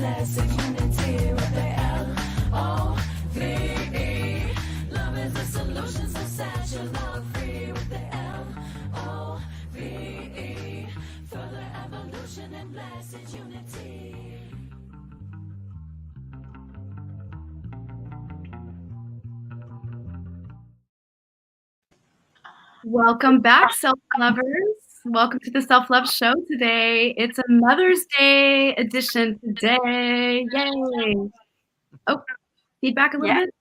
blessed unity with the L-O-V-E. Love is the solution, so set your love free with the L-O-V-E. Further evolution and blessed unity. Welcome back, self-lovers. Welcome to the Self-Love Show today. It's a Mother's Day edition today. Yay. Oh, feedback a little bit?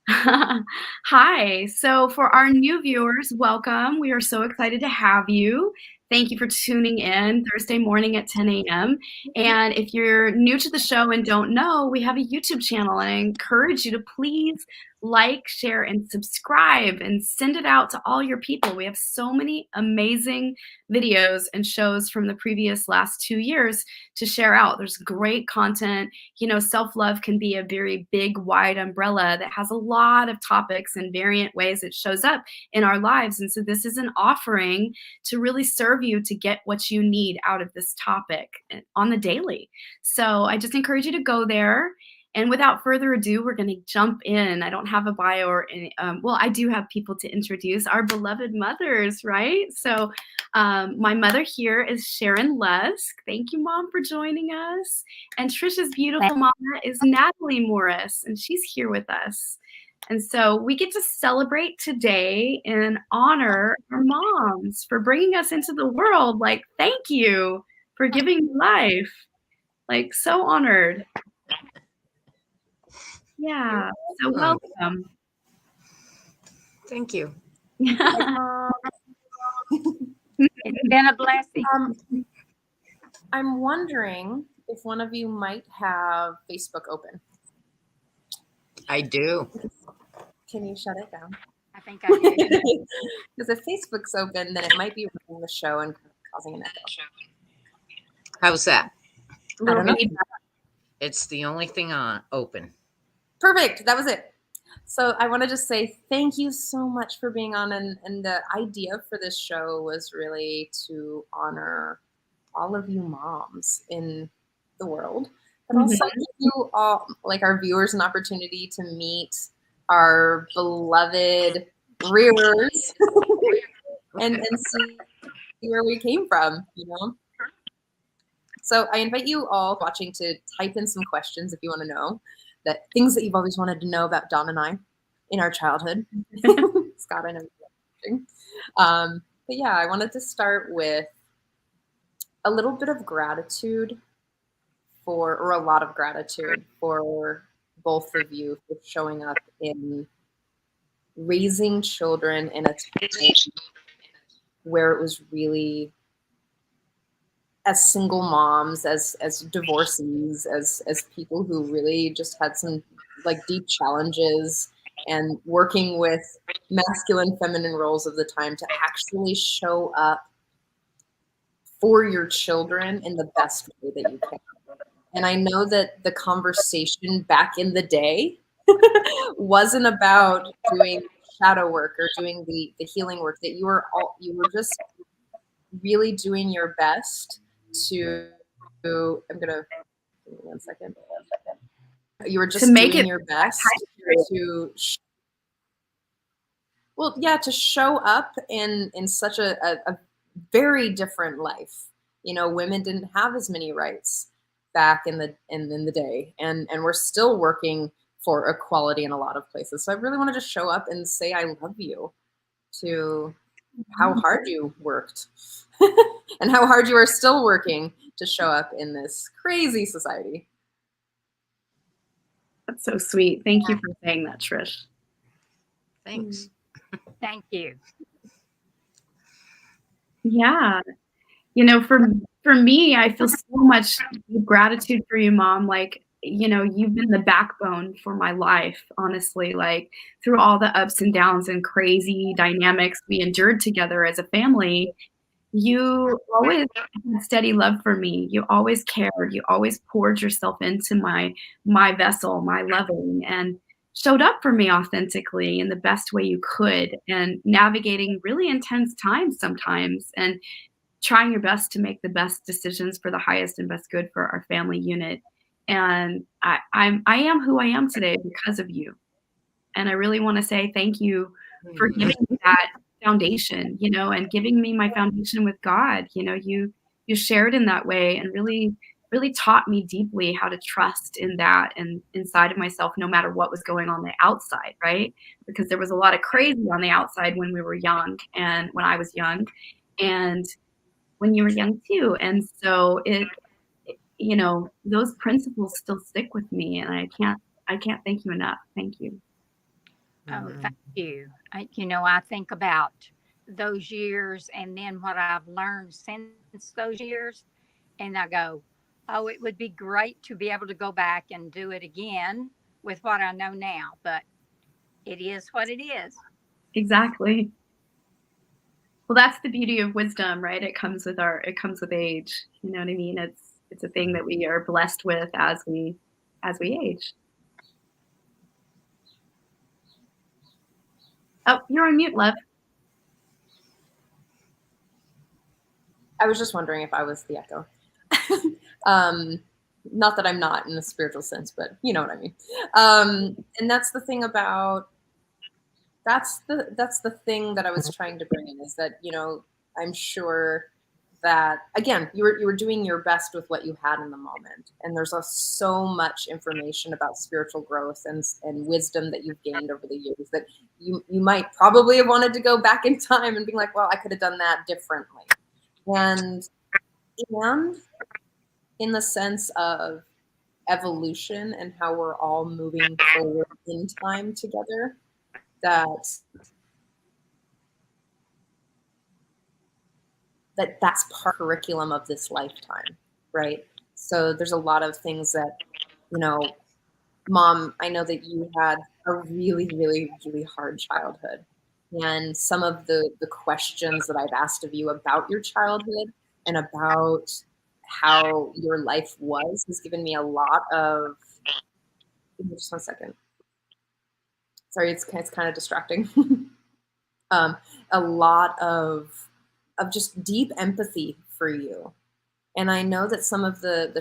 Hi. So for our new viewers, welcome. We are so excited to have you. Thank you for tuning in Thursday morning at 10 a.m. And if you're new to the show and don't know, we have a YouTube channel, and I encourage you to please like, share, and subscribe and send it out to all your people. We have so many amazing videos and shows from the previous last 2 years to share out. There's great content. You know, self-love can be a very big, wide umbrella that has a lot of topics and variant ways it shows up in our lives. And so this is an offering to really serve you to get what you need out of this topic on the daily. So I just encourage you to go there. And without further ado, we're going to jump in. I don't have a bio or any, well, I do have people to introduce, our beloved mothers, right? So my mother here is Sharon Lusk. Thank you, Mom, for joining us. And Trisha's beautiful mama is Natalie Morris, and she's here with us. And so we get to celebrate today and honor our moms for bringing us into the world. Like, thank you for giving me life. Like, so honored. Yeah, so welcome. Thank you. It's been a blessing. I'm wondering if one of you might have Facebook open. I do. Can you shut it down? I think I do. Because if Facebook's open, then it might be running the show and causing an echo. How's that? I don't know. It's the only thing on open. Perfect. That was it. So I want to just say thank you so much for being on. And the idea for this show was really to honor all of you moms in the world, but also give you all, like our viewers, an opportunity to meet our beloved rearers and see where we came from, you know? So I invite you all watching to type in some questions if you want to know. That things that you've always wanted to know about Dawn and I in our childhood. Scott, I know you're watching. But yeah, I wanted to start with a little bit of gratitude or a lot of gratitude for both of you for showing up in raising children in a time where it was really, as single moms, as divorcees, as people who really just had some like deep challenges and working with masculine, feminine roles of the time to actually show up for your children in the best way that you can. And I know that the conversation back in the day wasn't about doing shadow work or doing the healing work, that you were just really doing your best to, I'm gonna, give me 1 second. You were just to make doing your best to, to show up in such a very different life. You know, women didn't have as many rights back in the day, and we're still working for equality in a lot of places. So I really want to just show up and say I love you to how hard you worked and how hard you are still working to show up in this crazy society. That's so sweet. Thank you for saying that, Trish. Thanks. Thank you. Yeah. You know, for me, I feel so much gratitude for you, Mom. Like, you know, you've been the backbone for my life, honestly, like through all the ups and downs and crazy dynamics we endured together as a family. You always had steady love for me. You always cared. You always poured yourself into my vessel, my loving, and showed up for me authentically in the best way you could, and navigating really intense times sometimes, and trying your best to make the best decisions for the highest and best good for our family unit. And I am who I am today because of you. And I really want to say thank you for giving me that foundation, and giving me my foundation with God. You shared in that way and really, really taught me deeply how to trust in that and inside of myself, no matter what was going on the outside, right? Because there was a lot of crazy on the outside when we were young and when I was young and when you were young too. And so those principles still stick with me, and I can't thank you enough. Thank you. Oh, thank you. I think about those years and then what I've learned since those years, and I go, oh, it would be great to be able to go back and do it again with what I know now, but it is what it is. Exactly. Well, that's the beauty of wisdom, right? It comes with age. You know what I mean? It's a thing that we are blessed with as we age. Oh, you're on mute, love. I was just wondering if I was the echo. Not that I'm not in a spiritual sense, but you know what I mean. And that's the thing about that's the thing that I was trying to bring in, is that I'm sure that, again, you were doing your best with what you had in the moment, and there's so much information about spiritual growth and wisdom that you've gained over the years that you might probably have wanted to go back in time and be like, well, I could have done that differently. And in the sense of evolution and how we're all moving forward in time together, that's part curriculum of this lifetime, right? So there's a lot of things that, Mom, I know that you had a really, really, really hard childhood. And some of the questions that I've asked of you about your childhood and about how your life was has given me a lot of, give me just 1 second. Sorry, it's kind of distracting. A lot of just deep empathy for you. And I know that some of the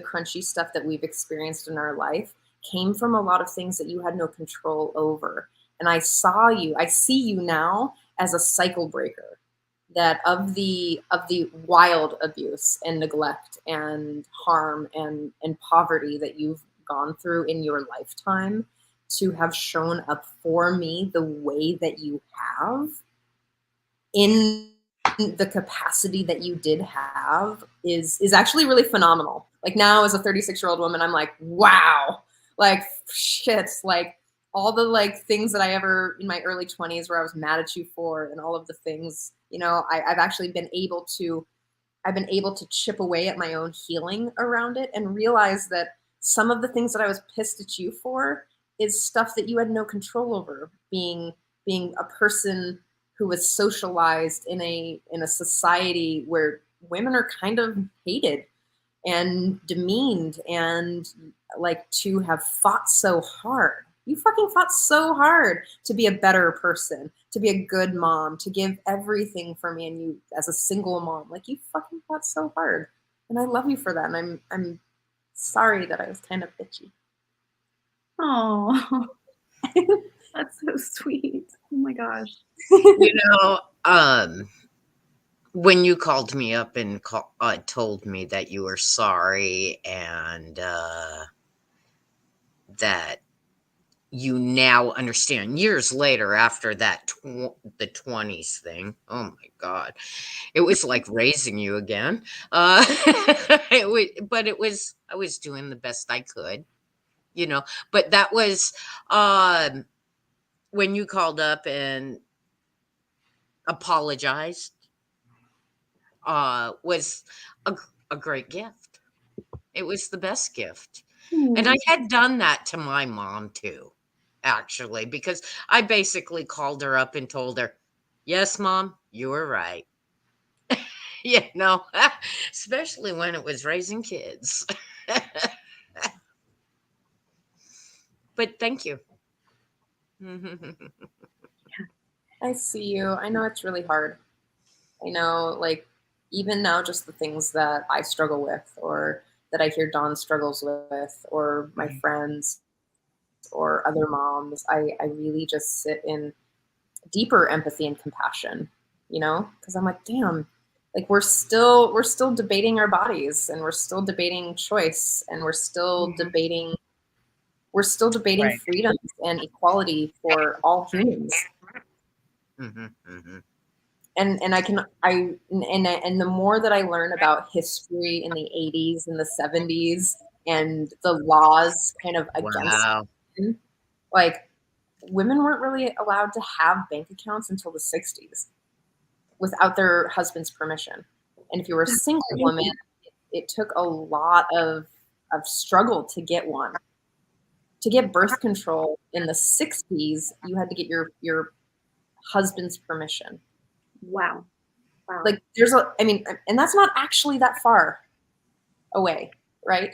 crunchy stuff that we've experienced in our life came from a lot of things that you had no control over. And I see you now as a cycle breaker, that of the wild abuse and neglect and harm and poverty that you've gone through in your lifetime, to have shown up for me the way that you have, in the capacity that you did have, is actually really phenomenal. Like, now as a 36-year-old woman, I'm like, wow, like shit, like all the things that I ever in my early 20s where I was mad at you for, and all of the things, I've actually been able to chip away at my own healing around it, and realize that some of the things that I was pissed at you for is stuff that you had no control over, being a person who was socialized in a society where women are kind of hated and demeaned, and to have fought so hard. You fucking fought so hard to be a better person, to be a good mom, to give everything for me, and you, as a single mom, you fucking fought so hard, and I love you for that. And I'm sorry that I was kind of bitchy. Oh, that's so sweet. Oh my gosh. When you called me up and told me that you were sorry, and that you now understand years later, after that the 20s thing, oh my God, it was like raising you again. But I was doing the best I could, but that was when you called up and apologized, was a great gift. It was the best gift. And I had done that to my mom too, actually, because I basically called her up and told her, yes, Mom, you were right. Especially when it was raising kids. But thank you. I see you. I know it's really hard. I know, even now, just the things that I struggle with, or that I hear Dawn struggles with, or my friends or other moms, I really just sit in deeper empathy and compassion, because I'm like, damn, like we're still debating our bodies, and we're still debating choice, and we're still debating Right. freedoms and equality for all humans. And the more that I learn about history in the 80s and the 70s and the laws kind of against Wow. women, like women weren't really allowed to have bank accounts until the 60s without their husband's permission. And if you were a single woman, it took a lot of struggle to get one. To get birth control in the 60s, you had to get your husband's permission. Wow. Like and that's not actually that far away, right?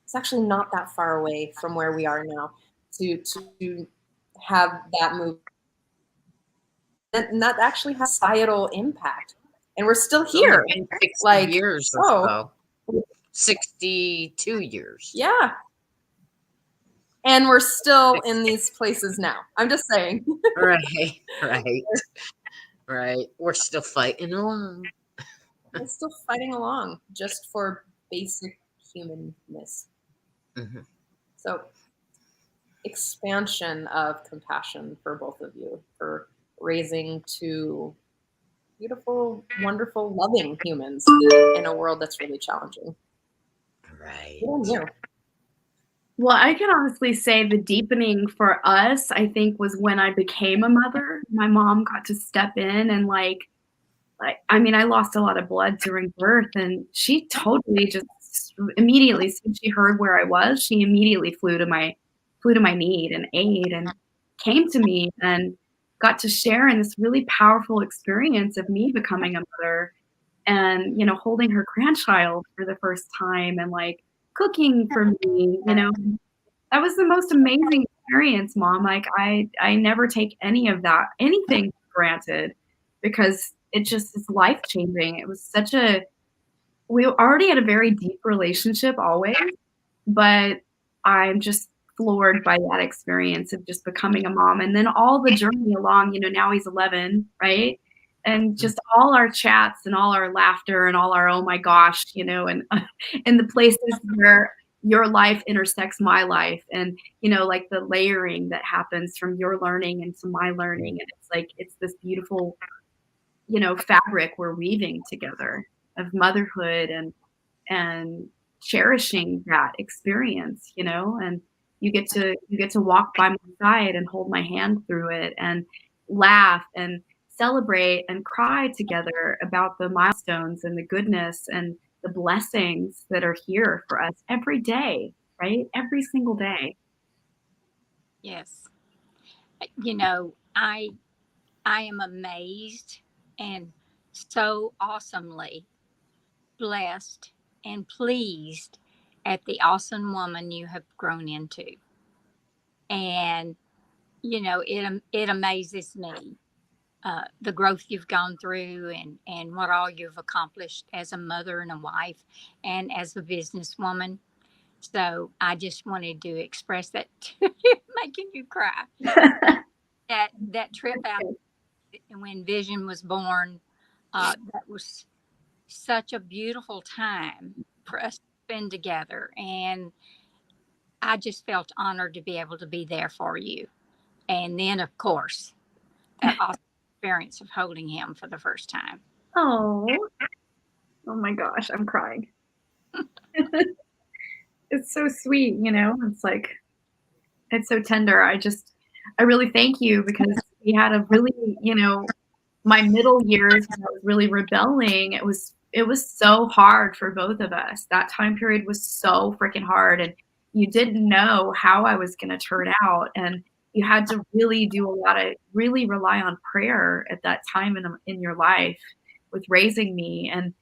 It's actually not that far away from where we are now to have that move. And that actually has societal impact. And we're still It's only here. been 60 Like, years or so. 62 years. Yeah. And we're still in these places now. I'm just saying. Right. We're still fighting along. We're still fighting along just for basic humanness. So, expansion of compassion for both of you, for raising two beautiful, wonderful, loving humans in a world that's really challenging. Right. Good on you. Well, I can honestly say the deepening for us, I think, was when I became a mother. My mom got to step in and I lost a lot of blood during birth, and she totally just immediately, as soon as she heard where I was, she immediately flew to my need and aid and came to me and got to share in this really powerful experience of me becoming a mother and, holding her grandchild for the first time and cooking for me, that was the most amazing experience, Mom. Like I never take anything for granted because it just is life changing. It was we already had a very deep relationship always, but I'm just floored by that experience of just becoming a mom. And then all the journey along, now he's 11, right? And just all our chats and all our laughter and all our, oh my gosh, and and the places where your life intersects my life and, like the layering that happens from your learning into my learning. And it's this beautiful, fabric we're weaving together of motherhood and cherishing that experience, and you get to walk by my side and hold my hand through it and laugh and celebrate and cry together about the milestones and the goodness and the blessings that are here for us every day, right? Every single day. Yes. I am amazed and so awesomely blessed and pleased at the awesome woman you have grown into. And it amazes me the growth you've gone through and what all you've accomplished as a mother and a wife and as a businesswoman. So I just wanted to express that to you, making you cry. That trip out when Vision was born, that was such a beautiful time for us to spend together. And I just felt honored to be able to be there for you. And then, of course, that awesome experience of holding him for the first time. Oh my gosh, I'm crying. It's so sweet, it's so tender. I really thank you because we had a really, my middle years when I was really rebelling, it was so hard for both of us. That time period was so freaking hard and you didn't know how I was going to turn out. And you had to really really rely on prayer at that time in your life with raising me. And,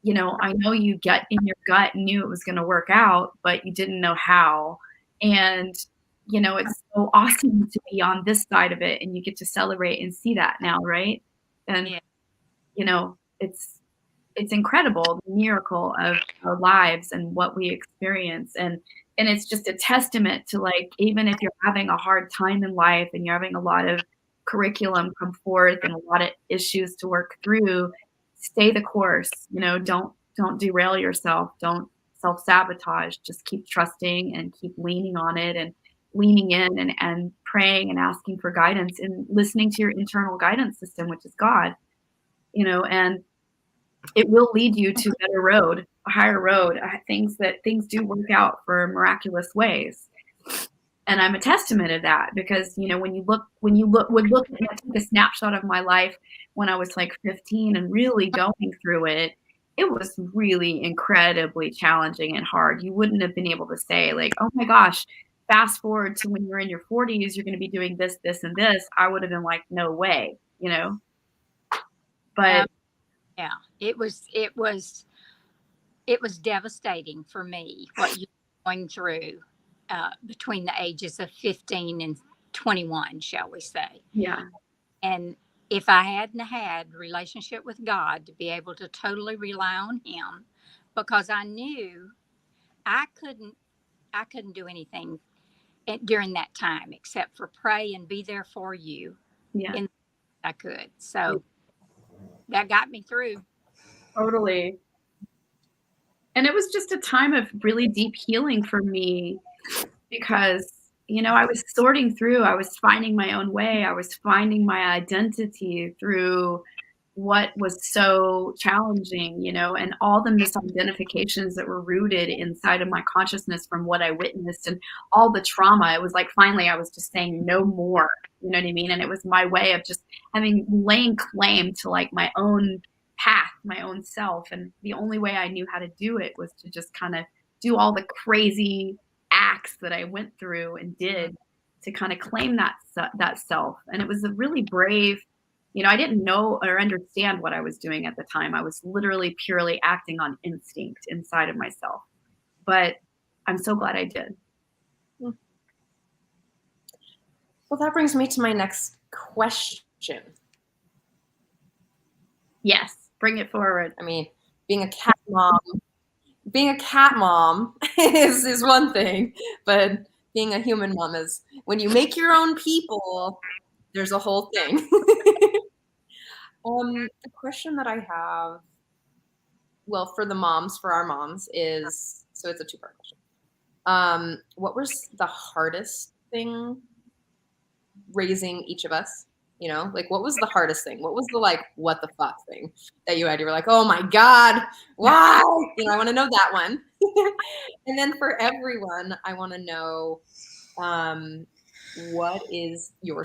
I know you get in your gut and knew it was going to work out, but you didn't know how. And, it's so awesome to be on this side of it and you get to celebrate and see that now, right? And, Yeah. it's it's incredible, the miracle of our lives and what we experience. And it's just a testament to, like, even if you're having a hard time in life and you're having a lot of curriculum come forth and a lot of issues to work through, stay the course. Don't derail yourself. Don't self-sabotage. Just keep trusting and keep leaning on it and leaning in and praying and asking for guidance and listening to your internal guidance system, which is God, and it will lead you to a better road, a higher road, things do work out for miraculous ways. And I'm a testament of that because, when you take a snapshot of my life when I was like 15 and really going through it, it was really incredibly challenging and hard. You wouldn't have been able to say, like, oh my gosh, fast forward to when you're in your 40s, you're going to be doing this, this, and this. I would have been like, no way, but Yeah, it was devastating for me what you're going through between the ages of 15 and 21, shall we say. yeah, And if I hadn't had a relationship with God to be able to totally rely on him, because I knew I couldn't do anything during that time except for pray and be there for you. yeah, And I could. So that got me through. totally. And it was just a time of really deep healing for me because, I was sorting through, I was finding my own way, I was finding my identity through what was so challenging, and all the misidentifications that were rooted inside of my consciousness from what I witnessed and all the trauma. It was like finally I was just saying no more, you know what I mean? And it was my way of just laying claim to like my own path, my own self. And the only way I knew how to do it was to just kind of do all the crazy acts that I went through and did to kind of claim that self. And it was a really brave, I didn't know or understand what I was doing at the time. I was literally purely acting on instinct inside of myself. But I'm so glad I did. Well, that brings me to my next question. Yes, bring it forward. I mean, being a cat mom is one thing, but being a human mom is when you make your own people, there's a whole thing. The question that I have, well, for our moms is, so it's a two-part question. What was the hardest thing raising each of us? Like what was the hardest thing? What was the what the fuck thing that you had? You were like, oh my God, why? I want to know that one. And then for everyone, I want to know, what is your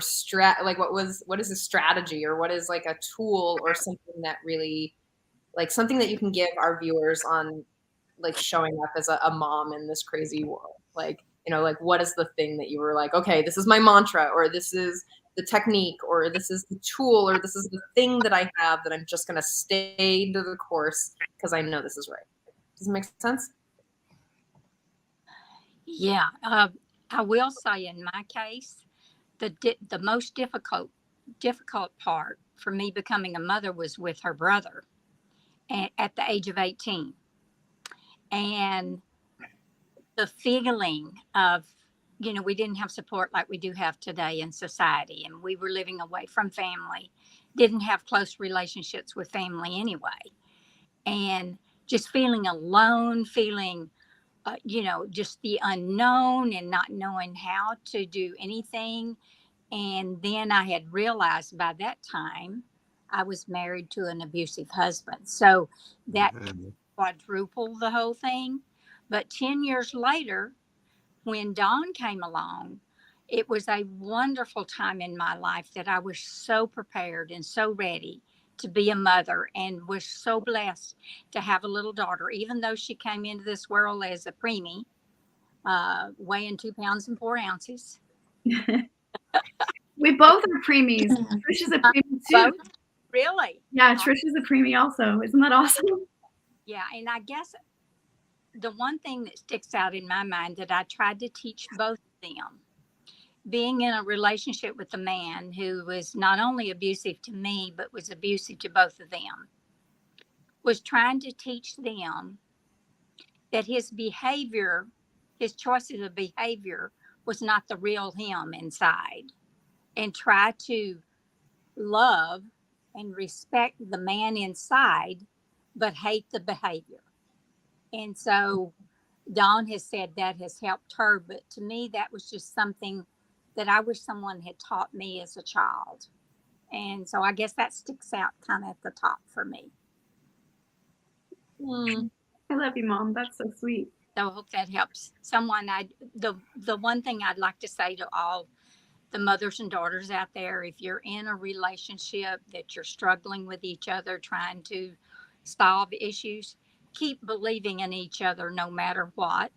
what is a strategy, or what is like a tool or something that really, like something that you can give our viewers on like showing up as a mom in this crazy world? Like what is the thing that you were like, okay, this is my mantra, or this is the technique, or this is the tool, or this is the thing that I have that I'm just going to stay to the course because I know this is right. Does it make sense? Yeah. I will say in my case, the most difficult part for me becoming a mother was with her brother at the age of 18. And the feeling of, we didn't have support like we do have today in society. And we were living away from family, didn't have close relationships with family anyway. And just feeling alone, feeling, just the unknown and not knowing how to do anything. And then I had realized by that time I was married to an abusive husband. So that quadrupled the whole thing. But 10 years later, when Dawn came along, it was a wonderful time in my life that I was so prepared and so ready to be a mother, and was so blessed to have a little daughter, even though she came into this world as a preemie, weighing 2 pounds and 4 ounces. We both are preemies. Trish is a preemie too. Both? Really? Yeah, Trish is a preemie also. Isn't that awesome? Yeah, and I guess the one thing that sticks out in my mind that I tried to teach both of them, being in a relationship with a man who was not only abusive to me, but was abusive to both of them. was trying to teach them that his behavior, his choices of behavior, was not the real him inside, and try to love and respect the man inside, but hate the behavior. And so Dawn has said that has helped her, but to me, that was just something that I wish someone had taught me as a child. And so I guess that sticks out kind of at the top for me. I love you, Mom. That's so sweet. So I hope that helps someone. The one thing I'd like to say to all the mothers and daughters out there, if you're in a relationship that you're struggling with each other, trying to solve issues, keep believing in each other no matter what,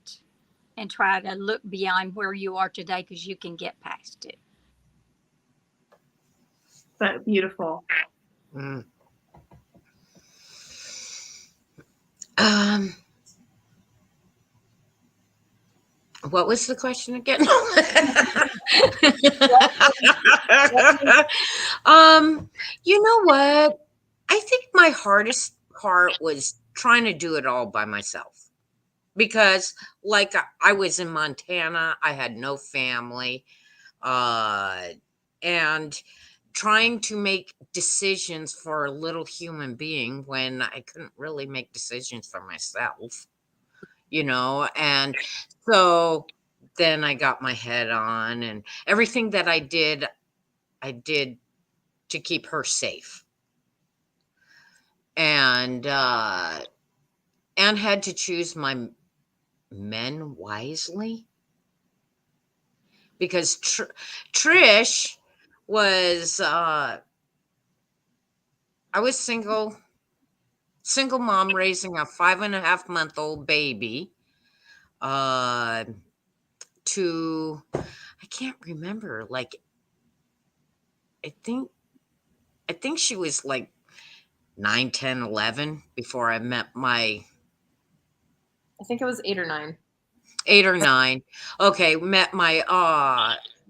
and try to look beyond where you are today, because you can get past it. But beautiful. Mm. What was the question again? You know what? I think my hardest part was trying to do it all by myself. Because like I was in Montana, I had no family, and trying to make decisions for a little human being when I couldn't really make decisions for myself, and so then I got my head on, and everything that I did to keep her safe, and had to choose my men wisely, because Trish was I was single mom raising a 5.5-month-old baby, to, I can't remember, like I think she was like 9, 10, 11 before I met I think it was 8 or 9. 8 or 9. Okay, met my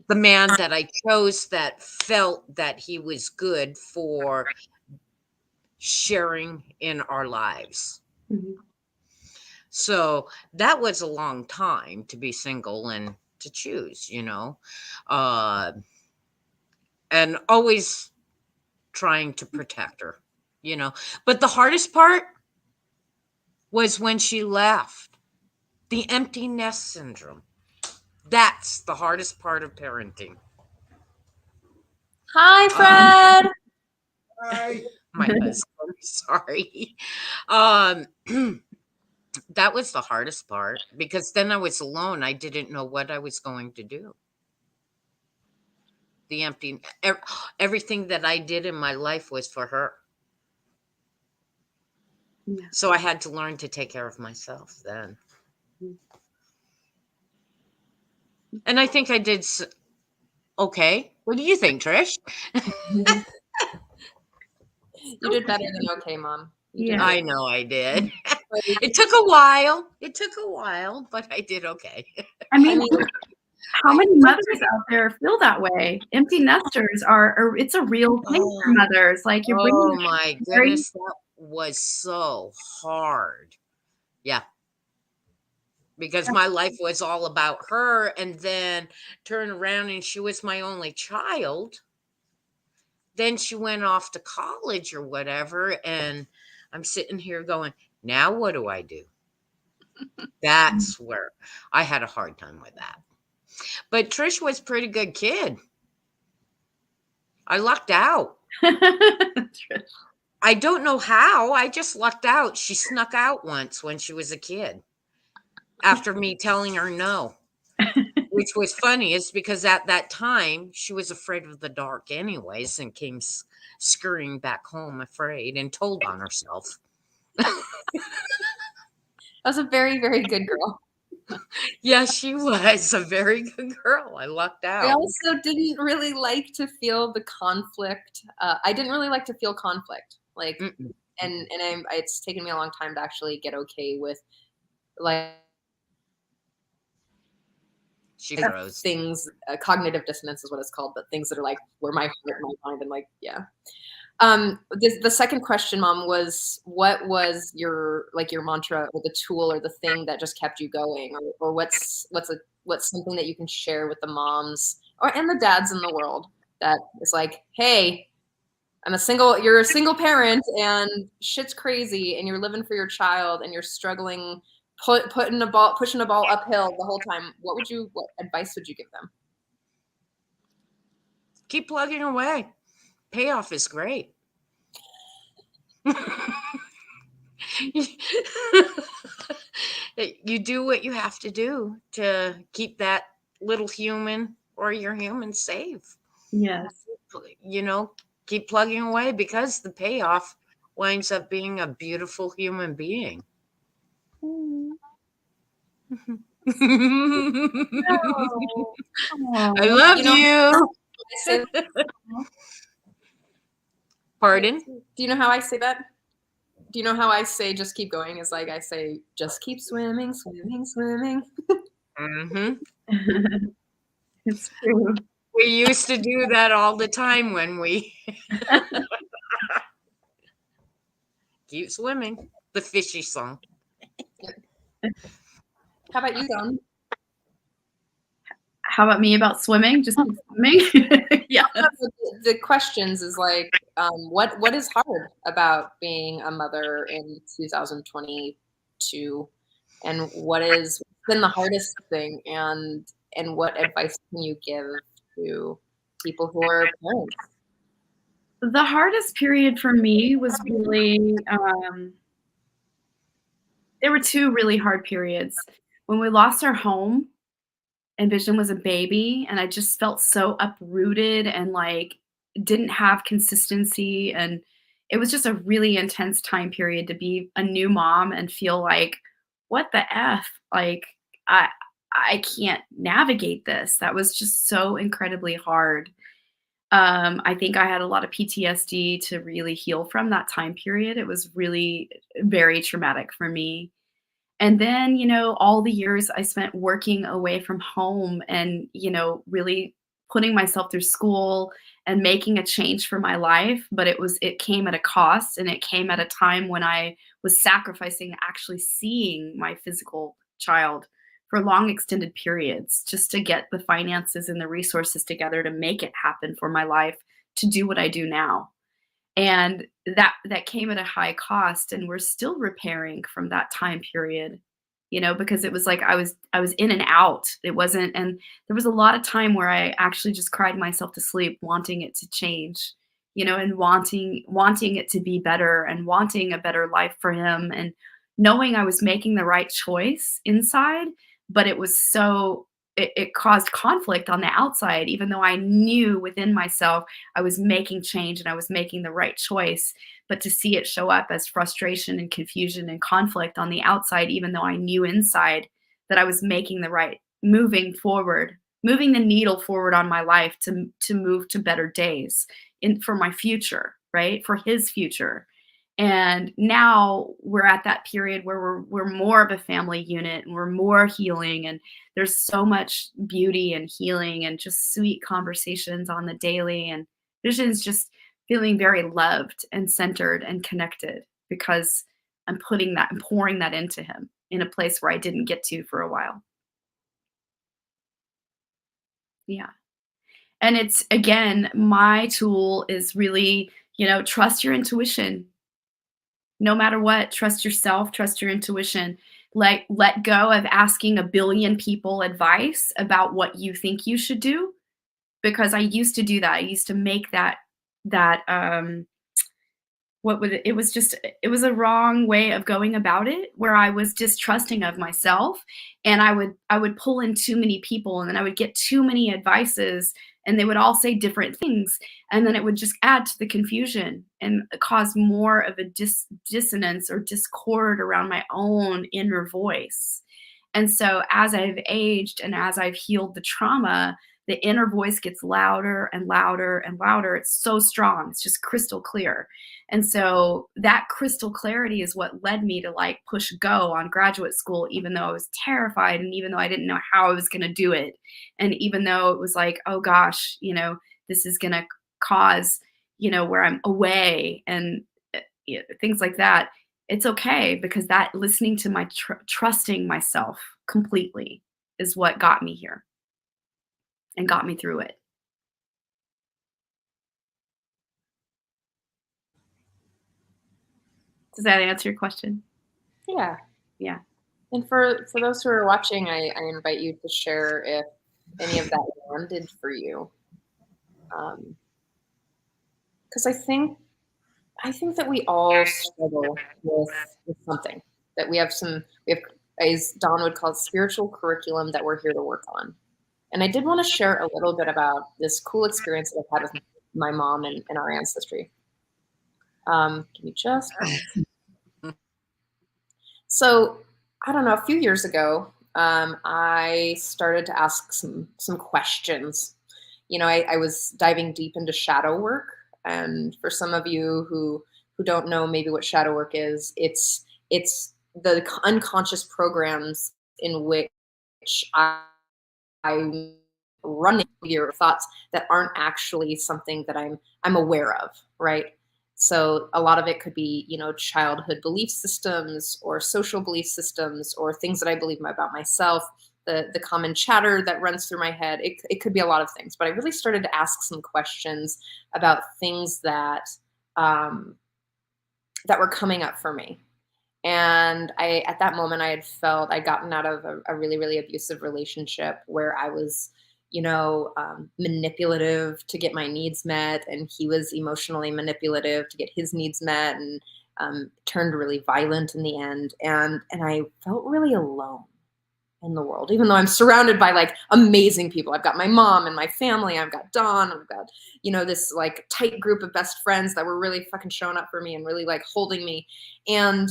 the man that I chose, that felt that he was good for sharing in our lives. Mhm. So that was a long time to be single and to choose, and always trying to protect her, But the hardest part was when she left. The empty nest syndrome. That's the hardest part of parenting. Hi, Fred. My husband, sorry. That was the hardest part, because then I was alone. I didn't know what I was going to do. The empty, everything that I did in my life was for her. Yeah. So I had to learn to take care of myself then. And I think I did okay. What do you think, Trish? You did better than okay, Mom. You did Yeah. I great. know I did. It took a while. But I did okay. I mean, mean, how many mothers out there feel that way? Empty nesters it's a real thing for mothers. Like you're bringing Oh my goodness, that was so hard. Yeah. Because my life was all about her, and then turn around and she was my only child. Then she went off to college or whatever, and I'm sitting here going, now what do I do? That's where I had a hard time with that. But Trish was a pretty good kid. I lucked out. I don't know how. I just lucked out. She snuck out once when she was a kid, after me telling her no. Which was funny, is because at that time she was afraid of the dark anyways, and came scurrying back home afraid, and told on herself. That was a very, very good girl. Yeah, she was a very good girl. I lucked I out. also didn't really like to feel the conflict. I didn't really like to feel conflict. Like, Mm-mm. and it's taken me a long time to actually get okay with, like, She froze. things. Cognitive dissonance is what it's called, but things that are like where my heart, my mind, and like, yeah. The second question, Mom, was what was your mantra or the tool or the thing that just kept you going, or what's something that you can share with the moms and the dads in the world that is like, hey, you're a single parent and shit's crazy and you're living for your child and you're struggling, pushing a ball uphill the whole time. What advice would you give them? Keep plugging away. Payoff is great. You do what you have to do to keep that little human or your human safe. Yes. Keep plugging away, because the payoff winds up being a beautiful human being. I love you. Pardon? Do you know how I say that? Do you know how I say just keep going? It's like I say just keep swimming, swimming, swimming. It's true. We used to do that all the time when we keep swimming. The fishy song. How about you, Dawn? How about me about swimming? Just keep swimming? Yeah. The questions is like, what is hard about being a mother in 2022, and what's been the hardest thing, and what advice can you give to people who are parents? The hardest period for me was really, there were two really hard periods. When we lost our home and Vision was a baby, and I just felt so uprooted and like didn't have consistency, and it was just a really intense time period to be a new mom and feel like, what the F? Like I can't navigate this. That was just so incredibly hard. I think I had a lot of PTSD to really heal from that time period. It was really very traumatic for me. And then, all the years I spent working away from home and, really putting myself through school and making a change for my life. But it came at a cost, and it came at a time when I was sacrificing actually seeing my physical child for long extended periods just to get the finances and the resources together to make it happen for my life, to do what I do now. And that came at a high cost, and we're still repairing from that time period, because it was like I was in and out. It wasn't, and there was a lot of time where I actually just cried myself to sleep, wanting it to change, and wanting it to be better, and wanting a better life for him, and knowing I was making the right choice inside, but it was it caused conflict on the outside, even though I knew within myself I was making change and I was making the right choice. But to see it show up as frustration and confusion and conflict on the outside, even though I knew inside that I was making the right, moving the needle forward on my life to move to better days for my future, right? For his future. And now we're at that period where we're more of a family unit, and we're more healing, and there's so much beauty and healing and just sweet conversations on the daily, and Vision's just feeling very loved and centered and connected because I'm pouring that into him in a place where I didn't get to for a while. Yeah. And it's, again, my tool is really, trust your intuition. No matter what, trust yourself, trust your intuition. Let go of asking a billion people advice about what you think you should do, because I used to do that. I used to make that it was a wrong way of going about it, where I was distrusting of myself, and I would pull in too many people, and then I would get too many advices, and they would all say different things, and then it would just add to the confusion and cause more of a dissonance or discord around my own inner voice. And so as I've aged and as I've healed the trauma, the inner voice gets louder and louder and louder. It's so strong. It's just crystal clear. And so that crystal clarity is what led me to like push go on graduate school, even though I was terrified, and even though I didn't know how I was going to do it. And even though it was like, oh gosh, this is going to cause, where I'm away and things like that, it's okay, because that listening to my trusting myself completely is what got me here and got me through it. Does that answer your question? Yeah. Yeah. And for those who are watching, I invite you to share if any of that landed for you. Because I think that we all struggle with something, that we have, as Dawn would call it, spiritual curriculum that we're here to work on. And I did want to share a little bit about this cool experience that I've had with my mom and our ancestry. Give me just one. So, I don't know, a few years ago, I started to ask some questions. I was diving deep into shadow work. And for some of you who don't know maybe what shadow work is, it's the unconscious programs in which I'm running your thoughts that aren't actually something that I'm aware of, right? So a lot of it could be, childhood belief systems or social belief systems or things that I believe about myself, the common chatter that runs through my head. It could be a lot of things, but I really started to ask some questions about things that that were coming up for me. And at that moment, I'd gotten out of a really, really abusive relationship where I was, manipulative to get my needs met. And he was emotionally manipulative to get his needs met, and turned really violent in the end. And I felt really alone in the world, even though I'm surrounded by like amazing people. I've got my mom and my family. I've got Dawn. I've got, this like tight group of best friends that were really fucking showing up for me and really like holding me. And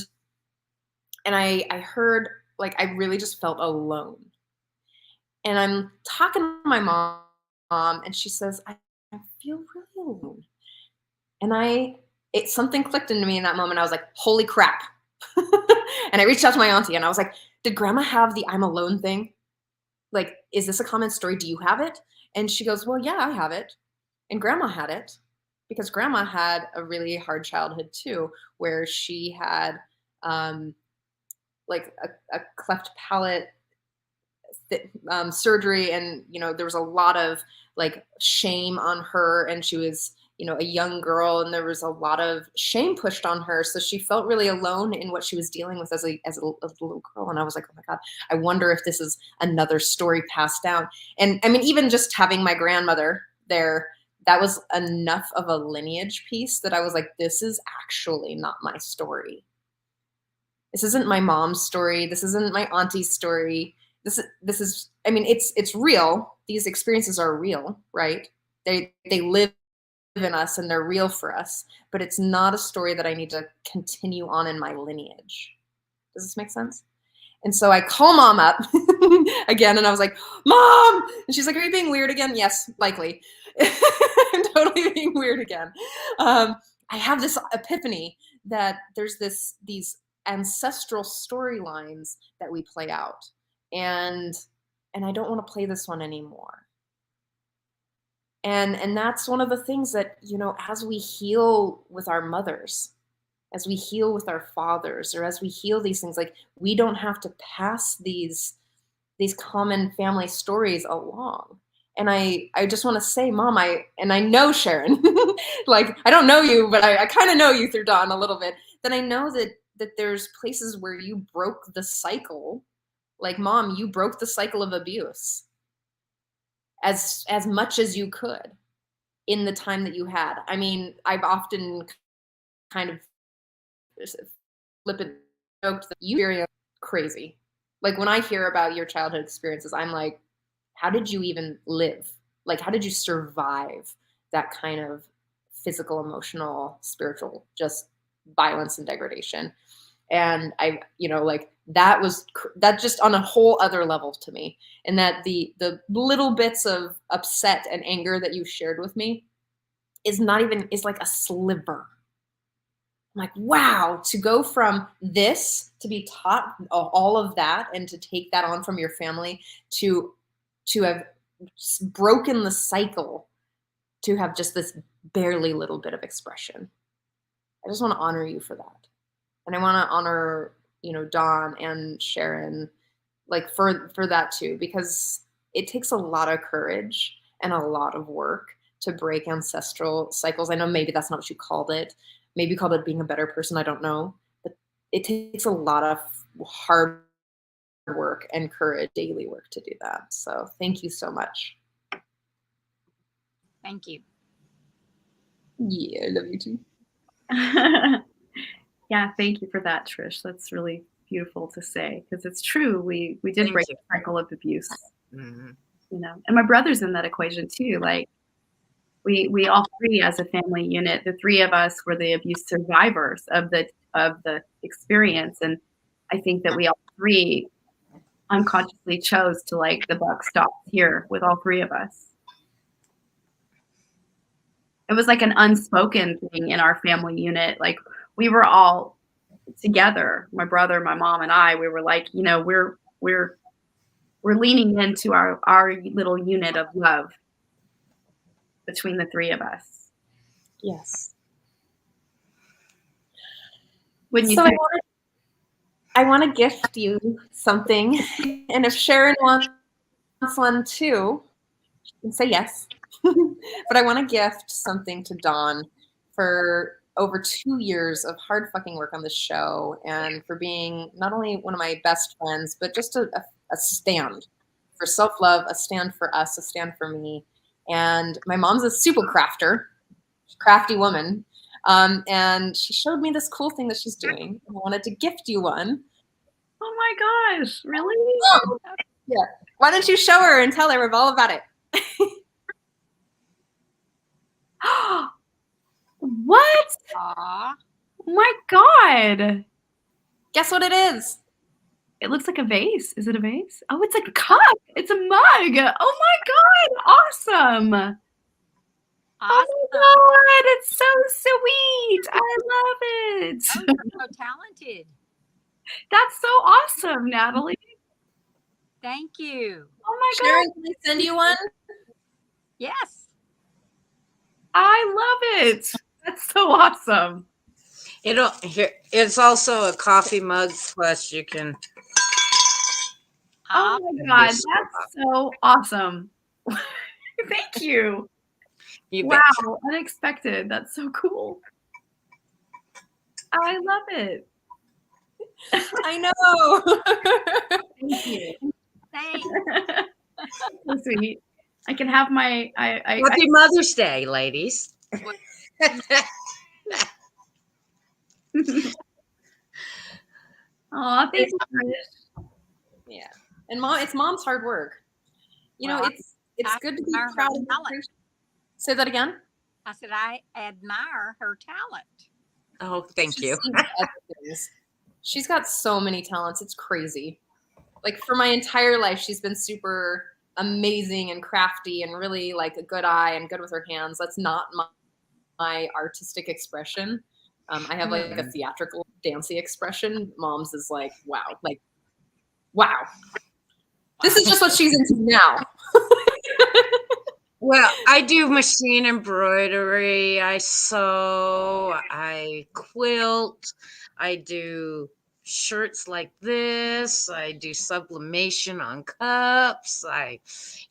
I heard, like, I really just felt alone. And I'm talking to my mom, and she says, I feel really alone. And something clicked into me in that moment. I was like, holy crap. And I reached out to my auntie and I was like, did grandma have the I'm alone thing? Like, is this a common story? Do you have it? And she goes, well, yeah, I have it. And grandma had it, because grandma had a really hard childhood too, where she had, like a cleft palate surgery, and there was a lot of like shame on her, and she was a young girl, and there was a lot of shame pushed on her, so she felt really alone in what she was dealing with as a little girl. And I was like, oh my god, I wonder if this is another story passed down. And I mean, even just having my grandmother there, that was enough of a lineage piece that I was like, this is actually not my story. This isn't my mom's story. This isn't my auntie's story. This is, I mean, it's real. These experiences are real, right? They live in us and they're real for us, but it's not a story that I need to continue on in my lineage. Does this make sense? And so I call mom up again, and I was like, Mom! And she's like, are you being weird again? Yes, likely. I'm totally being weird again. I have this epiphany that there's these ancestral storylines that we play out. And I don't want to play this one anymore. And that's one of the things that, as we heal with our mothers, as we heal with our fathers, or as we heal these things, like, we don't have to pass these common family stories along. And I just want to say, Mom, I know, Sharon, like, I don't know you, but I kind of know you through Dawn a little bit, that I know that there's places where you broke the cycle. Like, Mom, you broke the cycle of abuse as much as you could in the time that you had. I mean, I've often kind of flippant joked that you are crazy. Like, when I hear about your childhood experiences, I'm like, how did you even live? Like, how did you survive that kind of physical, emotional, spiritual, just violence and degradation? And I, like, that just on a whole other level to me. And that the little bits of upset and anger that you shared with me is like a sliver. I'm like, wow, to go from this, to be taught all of that, and to take that on from your family, to have broken the cycle to have just this barely little bit of expression. I just want to honor you for that. And I want to honor, Dawn and Sharon, like for that too, because it takes a lot of courage and a lot of work to break ancestral cycles. I know maybe that's not what you called it. Maybe you called it being a better person. I don't know. But it takes a lot of hard work and courage, daily work to do that. So thank you so much. Thank you. Yeah, I love you too. Yeah, thank you for that, Trish. That's really beautiful to say, because it's true. We did Thank break you. the cycle of abuse, Mhm. and my brother's in that equation too. Like we all three as a family unit, the three of us were the abuse survivors of the experience, and I think that we all three unconsciously chose to, like, the buck stops here with all three of us. It was like an unspoken thing in our family unit. Like, we were all together, my brother, my mom, and I. We were like, we're leaning into our little unit of love between the three of us. Yes. Wouldn't you So say? I want to gift you something, and if Sharon wants one too, she can say yes. But I want to gift something to Dawn for over 2 years of hard fucking work on this show, and for being not only one of my best friends, but just a stand for self-love, a stand for us, a stand for me. And my mom's a super crafty woman. And she showed me this cool thing that she's doing. And I wanted to gift you one. Oh my gosh, really? Oh, yeah. Why don't you show her and tell her all about it? What? Aw. Oh my God. Guess what it is? It looks like a vase. Is it a vase? Oh, it's a cup. It's a mug. Oh my God. Awesome. Awesome. Oh my God. It's so sweet. I love it. Oh, you're so talented. That's so awesome, Natalie. Thank you. Oh my Sharon, God. can I send you one? Yes. I love it. That's so awesome. It's also a coffee mug, plus you can. Oh my God. That's so awesome. Thank you. You Wow. betcha. Unexpected. That's so cool. I love it. I know. Thank you. Thanks. So sweet. I can have my Happy Mother's Day, ladies. Aw, thank you, Trish. Yeah. And it's mom's hard work. Well, it's I good to be admire her proud of talent. her. Say that again. I said I admire her talent. Oh, thank you. She's seen other things. She's got so many talents. It's crazy. Like, for my entire life, she's been super amazing and crafty and really like a good eye and good with her hands. That's not my artistic expression. I have like a theatrical, dancey expression. Mom's is like, wow. This is just what she's into now. Well, I do machine embroidery. I sew. I quilt. I do shirts like this. I do sublimation on cups. I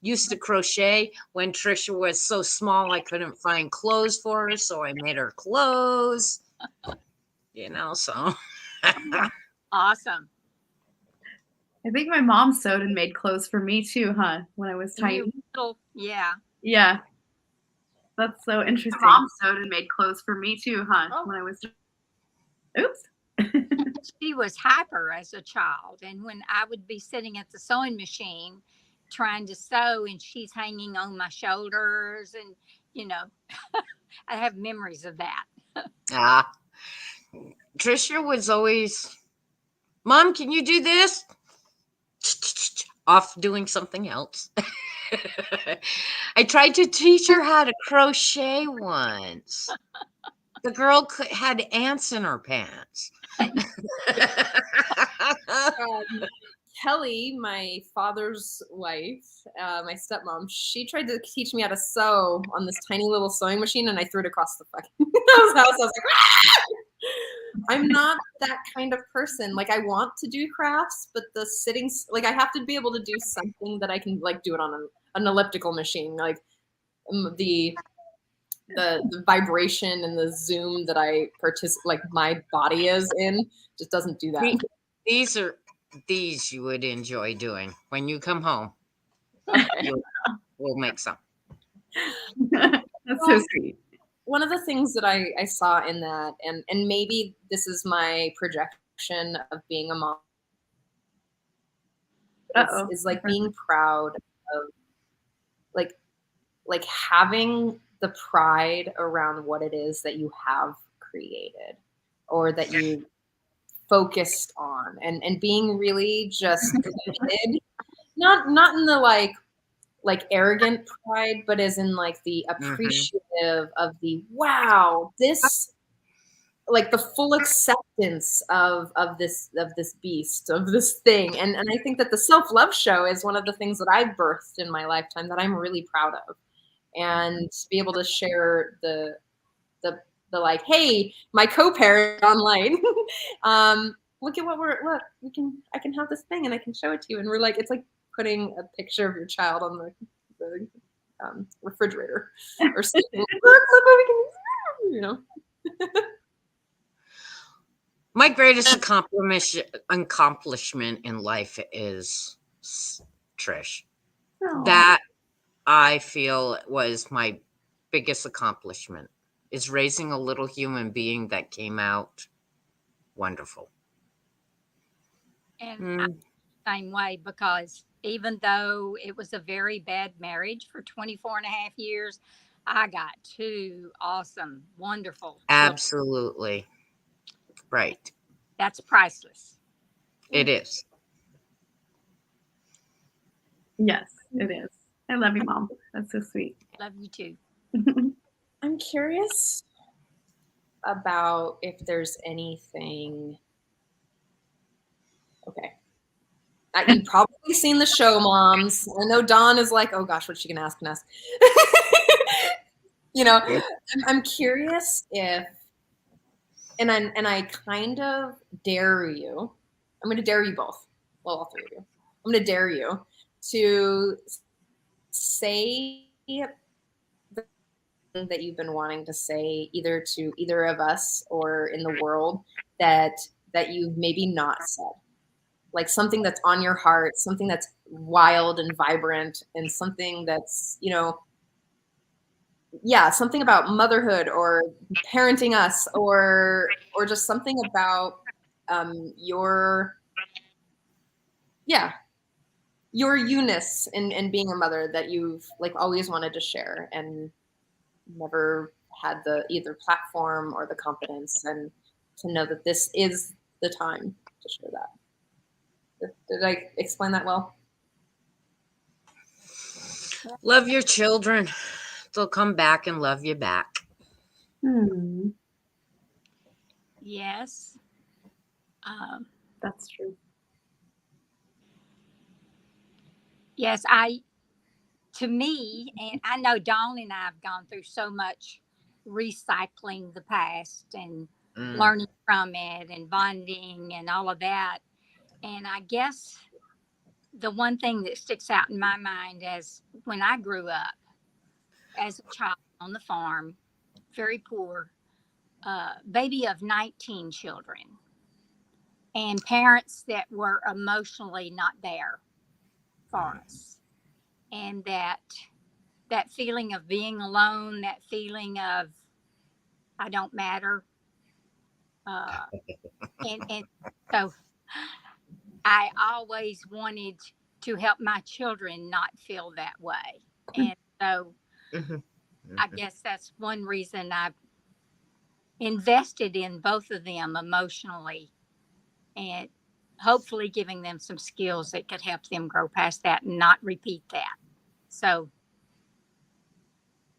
used to crochet when Trisha was so small I couldn't find clothes for her, so I made her clothes. So. Awesome. I think my mom sewed and made clothes for me too, huh? When I was tiny. Yeah. Yeah. That's so interesting. My mom sewed and made clothes for me too, huh? When I was. Oops. She was hyper as a child. And when I would be sitting at the sewing machine trying to sew and she's hanging on my shoulders, and, I have memories of that. Trisha was always, Mom, can you do this? Off doing something else. I tried to teach her how to crochet once. The girl had ants in her pants. Kelly, my father's wife, my stepmom, she tried to teach me how to sew on this tiny little sewing machine, and I threw it across the fucking house. I was like, ah! I'm not that kind of person. Like, I want to do crafts, but the sitting, like, I have to be able to do something that I can, like, do it on an elliptical machine. Like, the vibration and the zoom that I like my body is in just doesn't do that. These you would enjoy doing when you come home. Okay. We'll make some. That's so sweet. One of the things that I saw in that, and maybe this is my projection of being a mom, is like being proud of like having the pride around what it is that you have created or that you focused on, and being really just committed, not in the like arrogant pride, but as in like the appreciative of the wow, this, like the full acceptance of this beast, of this thing. And I think that the self-love show is one of the things that I've birthed in my lifetime that I'm really proud of. And to be able to share the like, hey, my co-parent online, look at what I can have this thing and I can show it to you. And we're like, it's like putting a picture of your child on the refrigerator or something. Look what we can, you know. My greatest accomplishment in life is Trish. Oh. That I feel was my biggest accomplishment, is raising a little human being that came out wonderful. And I'm the same way, because even though it was a very bad marriage for 24 and a half years, I got two awesome, wonderful children. Absolutely. Right. That's priceless. It is. Yes, it is. I love you, Mom. That's so sweet. Love you too. I'm curious about if there's anything. Okay. You've probably seen the show, moms. I know Dawn is like, oh gosh, what's she gonna ask us? You know, I'm curious if, and I kind of dare you. I'm going to dare you both. Well, all three of you. I'm going to dare you to say the thing that you've been wanting to say, either to either of us or in the world, that you've maybe not said. Like something that's on your heart, something that's wild and vibrant, and something that's, you know, yeah, something about motherhood or parenting us, or just something about your you-ness in being a mother that you've like always wanted to share and never had the either platform or the confidence, and to know that this is the time to share that. Did I explain that well? Love your children. They'll come back and love you back. Yes. That's true. Yes, to me, and I know Dawn and I have gone through so much recycling the past and learning from it and bonding and all of that. And I guess the one thing that sticks out in my mind as when I grew up as a child on the farm, very poor, baby of 19 children, and parents that were emotionally not there for us. And that feeling of being alone, that feeling of I don't matter. And so I always wanted to help my children not feel that way. And so I guess that's one reason I've invested in both of them emotionally, and hopefully giving them some skills that could help them grow past that and not repeat that. So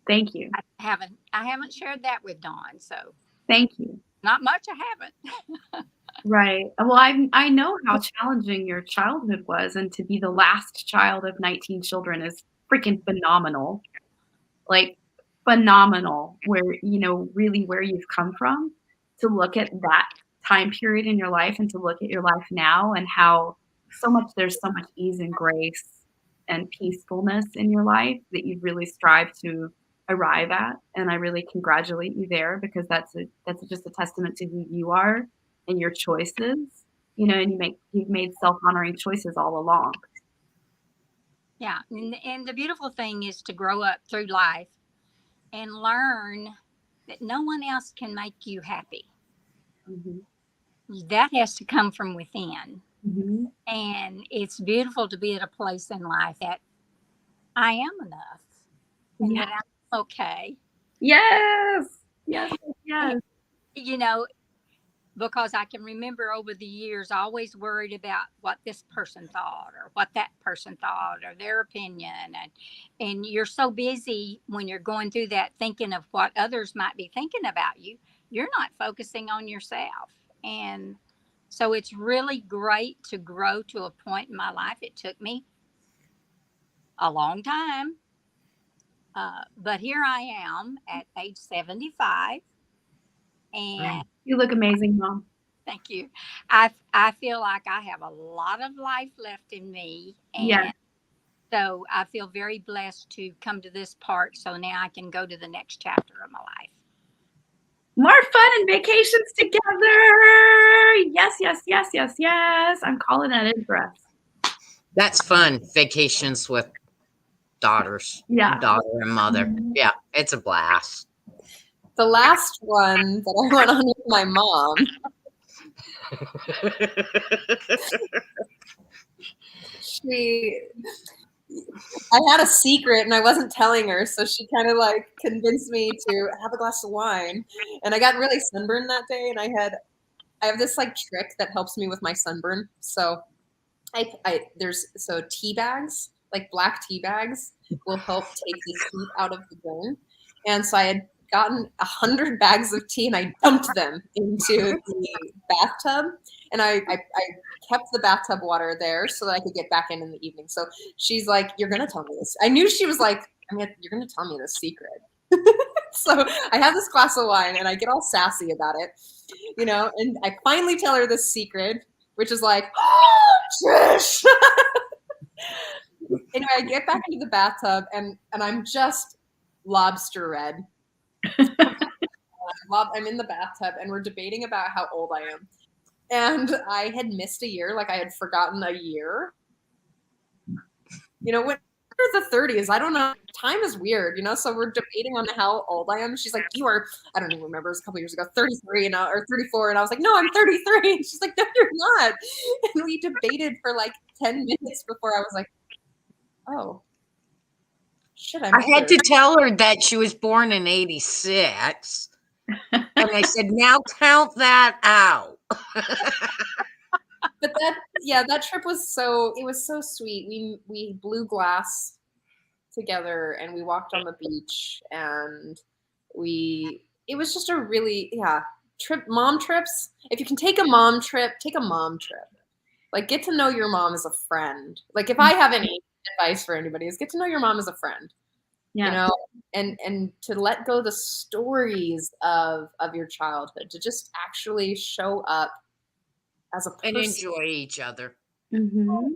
thank you. I haven't shared that with Dawn, so thank you. not much I haven't. Right. Well, I know how challenging your childhood was, and to be the last child of 19 children is freaking phenomenal. Like, phenomenal where, really where you've come from, to look at that time period in your life and to look at your life now and how there's so much ease and grace and peacefulness in your life that you've really strived to arrive at, and I really congratulate you there because that's just a testament to who you are and your choices, and you've made self-honoring choices all along. Yeah. And the beautiful thing is to grow up through life and learn that no one else can make you happy. Mhm. That has to come from within. Mhm. And it's beautiful to be at a place in life that I am enough and Yeah. that I'm okay. Yes. Yes, yes. You know, because I can remember over the years always worried about what this person thought or what that person thought or their opinion, and you're so busy when you're going through that thinking of what others might be thinking about you, you're not focusing on yourself. And so it's really great to grow to a point in my life. It took me a long time, but here I am at age 75, and You look amazing, Mom. thank you. I feel like I have a lot of life left in me, Yes. and so I feel very blessed to come to this part. So now I can go to the next chapter of my life. More fun and vacations together. Yes, yes, yes, yes, yes. I'm calling that in for us. That's fun. Vacations with daughters, Yeah. daughter and mother. Yeah, it's a blast. The last one that I went on with my mom, I had a secret and I wasn't telling her, so she kind of like convinced me to have a glass of wine. And I got really sunburned that day, and I have this like trick that helps me with my sunburn. So there's tea bags, like black tea bags, will help take the heat out of the burn. And so I had gotten 100 bags of tea and I dumped them into the bathtub, and I kept the bathtub water there so that I could get back in the evening. So she's like, "You're gonna tell me this." I knew she was like, "You're gonna tell me this secret." So I have this glass of wine and I get all sassy about it, and I finally tell her this secret, which is like, "Oh, Trish!" Anyway, I get back into the bathtub and I'm just lobster red. I'm in the bathtub and we're debating about how old I am. And I had missed a year, like I had forgotten a year. When the 30s, I don't know. Time is weird, so we're debating on how old I am. She's like, "You are," I don't even remember, it was a couple years ago, 33 or 34. And I was like, "No, I'm 33. And she's like, "No, you're not." And we debated for like 10 minutes before I was like, "Oh, shit, I'm I had older." to tell her that she was born in 86. And I said, now count that out. But that trip was it was so sweet. We blew glass together and we walked on the beach, and it was just a really mom trips. If you can take a mom trip, take a mom trip. Like, get to know your mom as a friend. Like, if I have any advice for anybody, is get to know your mom as a friend. Yeah. And to let go the stories of your childhood, to just actually show up as a person. And enjoy each other. Mm-hmm.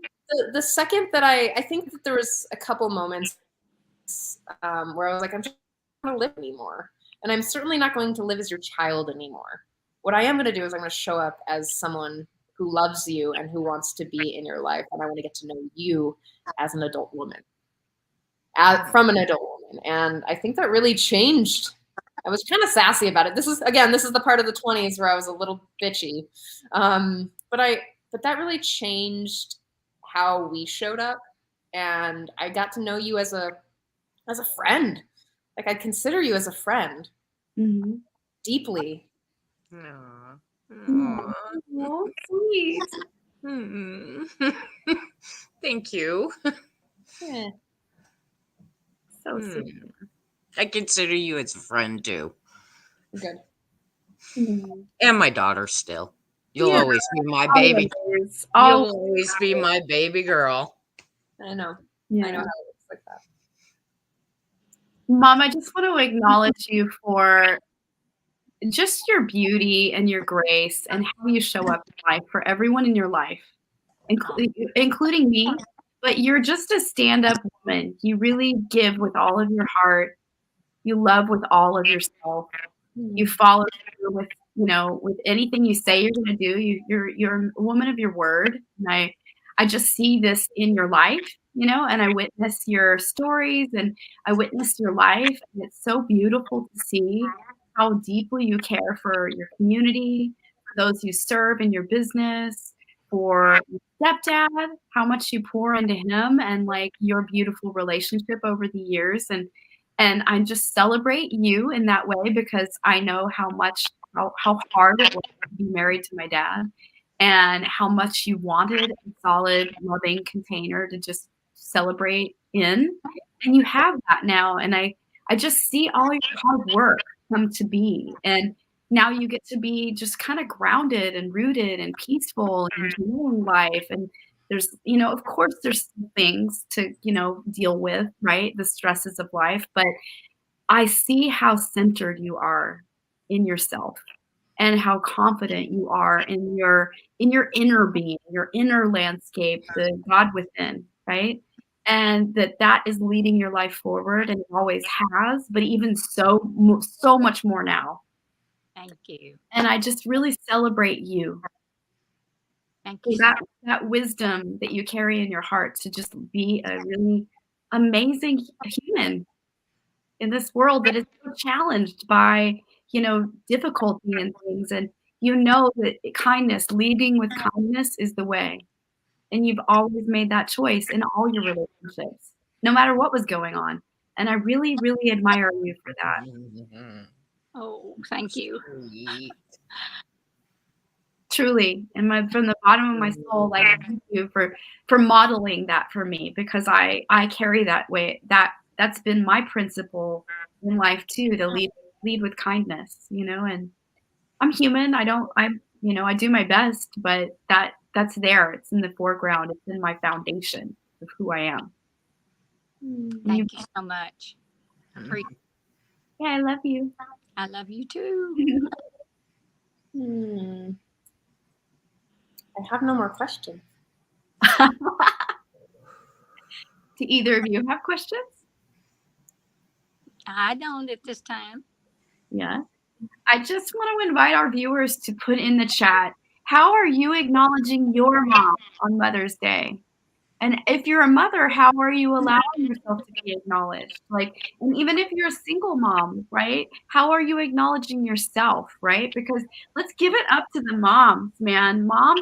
The second that I think that there was a couple moments where I was like, I'm just not going to live anymore. And I'm certainly not going to live as your child anymore. What I am going to do is I'm going to show up as someone who loves you and who wants to be in your life. And I want to get to know you as an adult woman, from an adult woman. And I think that really changed. I was kind of sassy about it. This is the part of the 20s where I was a little bitchy. But that really changed how we showed up. And I got to know you as a friend. Like, I consider you as a friend. Mm-hmm. Deeply. Aww. Oh, sweet. Thank you. Yeah. So sweet. I consider you as a friend too. Good. Mm-hmm. And my daughter still. You'll Yeah. always be my baby. Always. You'll always be my baby girl. I know. Yeah. I know how it looks like that. Mom, I just want to acknowledge you for just your beauty and your grace and how you show up in life for everyone in your life, including me. But you're just a stand-up woman. You really give with all of your heart. You love with all of yourself. You follow through with, with anything you say you're going to do. You're a woman of your word. And I just see this in your life, and I witness your stories and I witness your life. And it's so beautiful to see how deeply you care for your community, for those you serve in your business, for your stepdad, how much you pour into him and like your beautiful relationship over the years. And I just celebrate you in that way because I know how hard it was to be married to my dad and how much you wanted a solid, loving container to just celebrate in. And you have that now. And I just see all your hard work come to be. And now you get to be just kind of grounded and rooted and peaceful and enjoying life. And there's, of course there's things to, deal with, right? The stresses of life. But I see how centered you are in yourself and how confident you are in your inner being, your inner landscape, the God within, right? And that is leading your life forward and it always has, but even so much more now. Thank you. And I just really celebrate you. Thank you. That wisdom that you carry in your heart to just be a really amazing human in this world that is so challenged by, difficulty and things. And that leading with kindness is the way. And you've always made that choice in all your relationships, no matter what was going on. And I really, really admire you for that. Mhm. Oh, thank you. Sweet. Truly, and from the bottom of my soul, like thank you for modeling that for me because I carry that way. That's been my principle in life too, to lead with kindness, and I'm human. I do my best, but that's there. It's in the foreground. It's in my foundation of who I am. Thank you so much. Yeah, I love you. I love you too. I have no more questions. Do either of you have questions? I don't at this time. Yeah. I just want to invite our viewers to put in the chat, how are you acknowledging your mom on Mother's Day? And if you're a mother, how are you allowing yourself to be acknowledged? And even if you're a single mom, right? How are you acknowledging yourself, right? Because let's give it up to the moms, man. Moms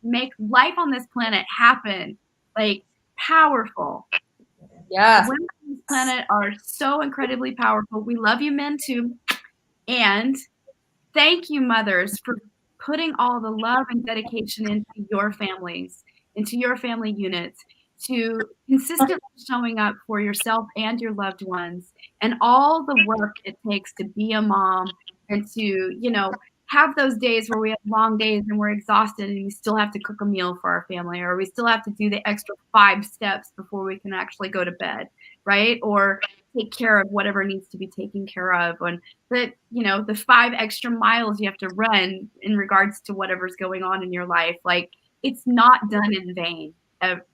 make life on this planet happen. Powerful. Yeah. Women on this planet are so incredibly powerful. We love you men too. And thank you, mothers, for putting all the love and dedication into your families, into your family units, to consistently showing up for yourself and your loved ones, and all the work it takes to be a mom and to, have those days where we have long days and we're exhausted and we still have to cook a meal for our family, or we still have to do the extra 5 steps before we can actually go to bed, right? Or take care of whatever needs to be taken care of. And the 5 extra miles you have to run in regards to whatever's going on in your life. It's not done in vain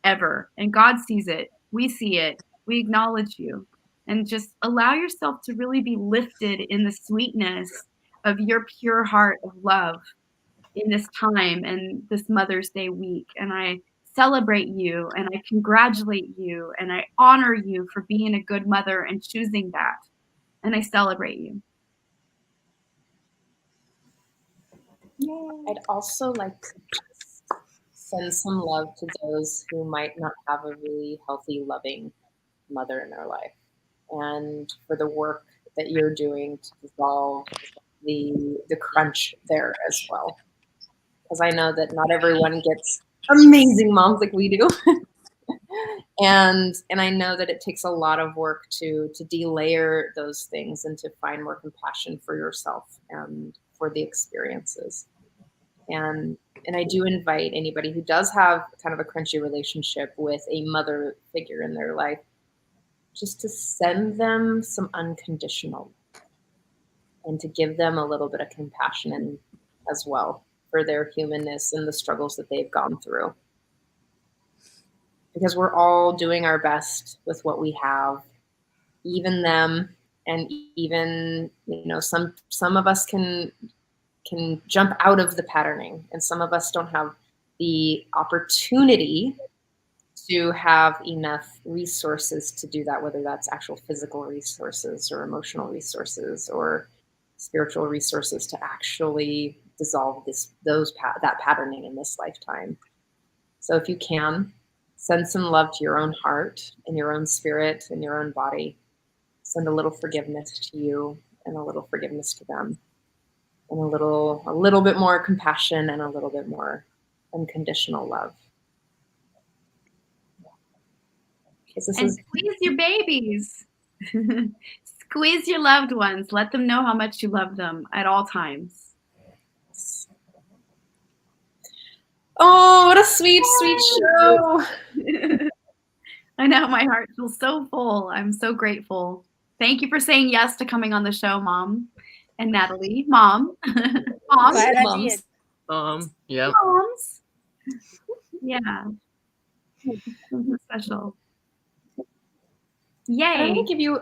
ever. And God sees it. We see it. We acknowledge you. And just allow yourself to really be lifted in the sweetness of your pure heart of love in this time and this Mother's Day week. And I celebrate you and I congratulate you and I honor you for being a good mother and choosing that. And I celebrate you. I'd also like to just send some love to those who might not have a really healthy, loving mother in their life, and for the work that you're doing to dissolve the crunch there as well. Because I know that not everyone gets amazing moms like we do. And I know that it takes a lot of work to delayer those things and to find more compassion for yourself and for the experiences. And I do invite anybody who does have kind of a crunchy relationship with a mother figure in their life, just to send them some unconditional and to give them a little bit of compassion as well for their humanness and the struggles that they've gone through. Because we're all doing our best with what we have, even them, and even, some of us can jump out of the patterning, and some of us don't have the opportunity to have enough resources to do that, whether that's actual physical resources or emotional resources or spiritual resources to actually dissolve that patterning in this lifetime. So if you can, send some love to your own heart and your own spirit and your own body. Send a little forgiveness to you and a little forgiveness to them, and a little bit more compassion and a little bit more unconditional love. And squeeze your babies. Squeeze your loved ones. Let them know how much you love them at all times. Oh, what a sweet, sweet show. I know, my heart feels so full. I'm so grateful. Thank you for saying yes to coming on the show, Mom and Natalie. Mom. Moms. Glad I Moms. did. Yeah. Moms. Yeah. Something special. And I'm Yay. going to give you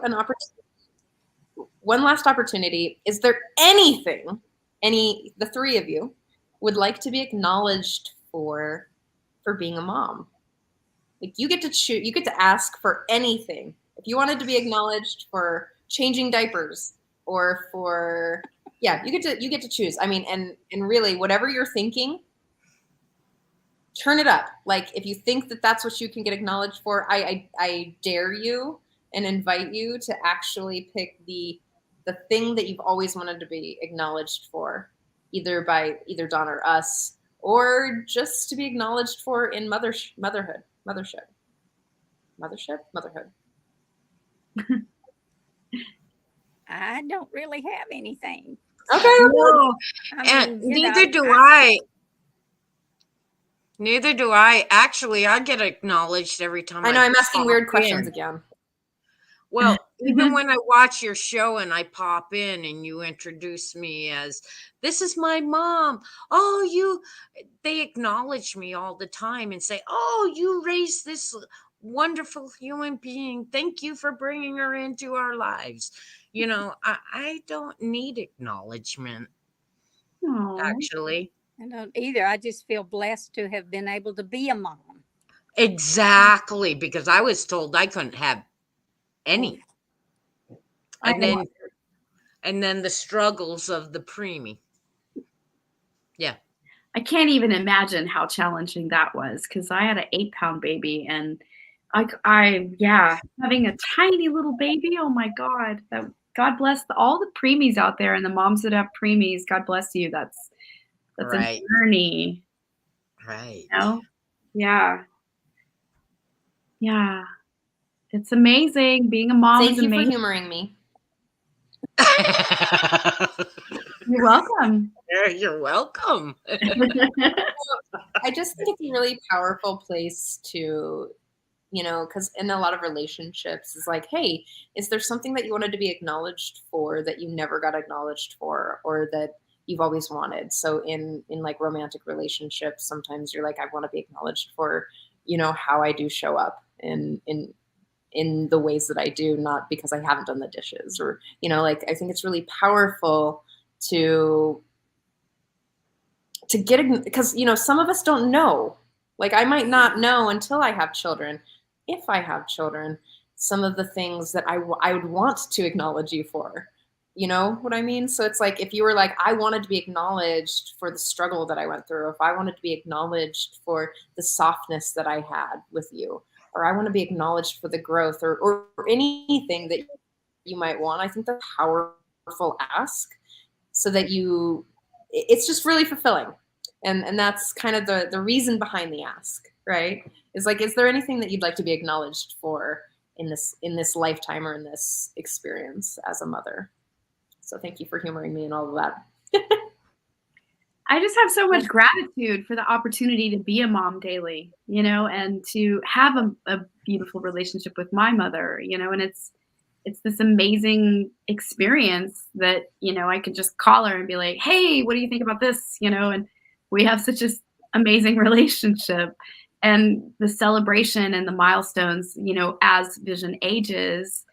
one last opportunity. Is there anything the three of you would like to be acknowledged for being a mom? Like, you get to choose, you get to ask for anything. If you wanted to be acknowledged for changing diapers, or for, you get to choose. I mean, and really, whatever you're thinking, turn it up. Like, if you think that that's what you can get acknowledged for, I dare you and invite you to actually pick the thing that you've always wanted to be acknowledged for, either by Dawn or us, or just to be acknowledged for in motherhood. I don't really have anything. Okay. No, I and mean, neither do I. Neither do I. Actually, I get acknowledged every time. I know I'm asking pop weird questions in. again. Well, even when I watch your show and I pop in and you introduce me as, this is my mom. Oh, they acknowledge me all the time and say, oh, you raised this wonderful human being. Thank you for bringing her into our lives. I don't need acknowledgement, Aw. actually. I don't either. I just feel blessed to have been able to be a mom. Exactly, because I was told I couldn't have any. And then the struggles of the preemie. Yeah. I can't even imagine how challenging that was, because I had an 8-pound baby, and having a tiny little baby. Oh my God. God bless all the preemies out there and the moms that have preemies. God bless you. That's Right. a journey. Right. Yeah. Yeah. It's amazing. Being a mom Thank is you for amazing. humoring me. You're welcome. You're welcome. I just think it's a really powerful place to, because in a lot of relationships, it's like, hey, is there something that you wanted to be acknowledged for that you never got acknowledged for, or that you've always wanted? So in like romantic relationships, sometimes you're like, I want to be acknowledged for, how I do show up in the ways that I do, not because I haven't done the dishes, or, I think it's really powerful to get, because, some of us don't know. Like, I might not know until I have children, if I have children, some of the things that I would want to acknowledge you for. You know what I mean? So it's like, if you were like, I wanted to be acknowledged for the struggle that I went through, if I wanted to be acknowledged for the softness that I had with you, or I want to be acknowledged for the growth, or anything that you might want, I think that's a powerful ask, so that it's just really fulfilling. And that's kind of the reason behind the ask, right? Is like, is there anything that you'd like to be acknowledged for in this lifetime, or in this experience as a mother? So thank you for humoring me and all of that. I just have so much gratitude for the opportunity to be a mom daily, and to have a beautiful relationship with my mother, and it's this amazing experience that, I could just call her and be like, "Hey, what do you think about this?" And we have such a amazing relationship, and the celebration and the milestones, as Vision ages,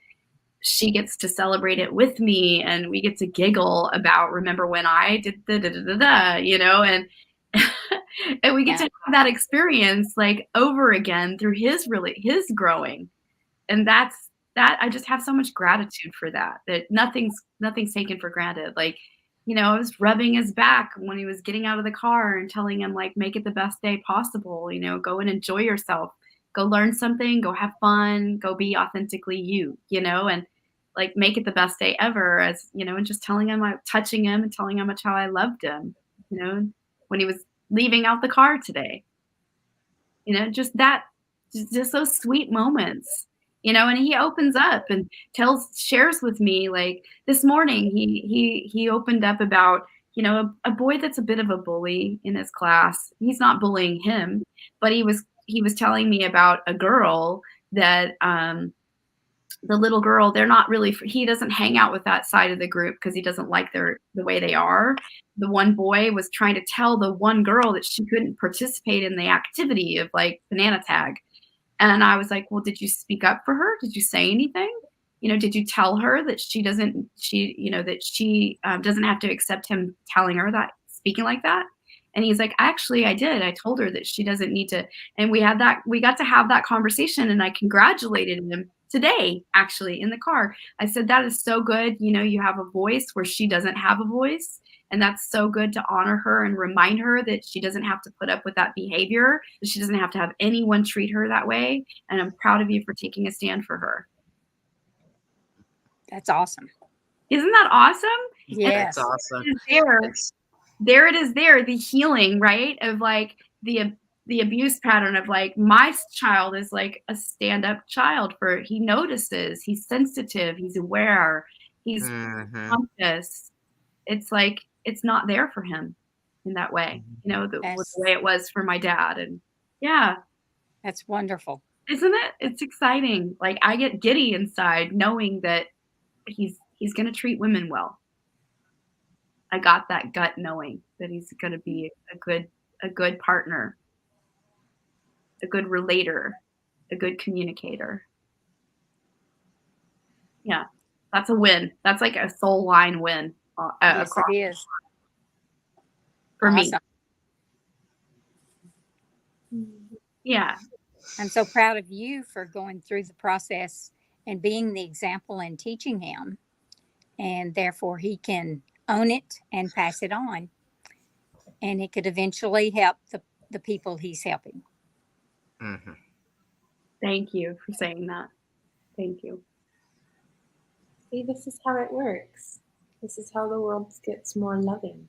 she gets to celebrate it with me, and we get to giggle about, remember when I did the da da da da, and and we get to have that experience like over again through his growing. And that I just have so much gratitude for that nothing's taken for granted. Like, I was rubbing his back when he was getting out of the car and telling him, like, make it the best day possible, go and enjoy yourself, go learn something, go have fun, go be authentically you, and like make it the best day ever, and just telling him, touching him and telling him how much how I loved him, when he was leaving out the car today, just that, just those sweet moments, and he opens up and shares with me, like this morning, he opened up about, a boy that's a bit of a bully in his class. He's not bullying him, but he was telling me about a girl that, the little girl, they're not really, he doesn't hang out with that side of the group because he doesn't like the way they are. The one boy was trying to tell the one girl that she couldn't participate in the activity of like banana tag. And I was like, well, did you speak up for her? Did you say anything? Did you tell her that that she doesn't have to accept him telling her that, speaking like that? And he's like, actually, I did. I told her that she doesn't need to. And we got to have that conversation, and I congratulated him today, actually, in the car. I said, that is so good. You have a voice where she doesn't have a voice. And that's so good to honor her and remind her that she doesn't have to put up with that behavior, that she doesn't have to have anyone treat her that way. And I'm proud of you for taking a stand for her. That's awesome. Isn't that awesome? Yes. That's awesome. There it is, the healing, right? Of like the abuse pattern of like, my child is like a stand-up child, for he notices, he's sensitive, he's aware, he's conscious. It's like, it's not there for him in that way, the way it was for my dad. And yeah, that's wonderful, isn't it? It's exciting. Like, I get giddy inside knowing that he's going to treat women well. I got that gut knowing that he's going to be a good partner, a good relator, a good communicator. Yeah, that's a win. That's like a soul line win. Yes, it is. For awesome. Me. Yeah. I'm so proud of you for going through the process and being the example and teaching him, and therefore he can own it and pass it on, and it could eventually help the people he's helping. Mm-hmm. Thank you for saying that. Thank you. See, this is how it works. This is how the world gets more loving.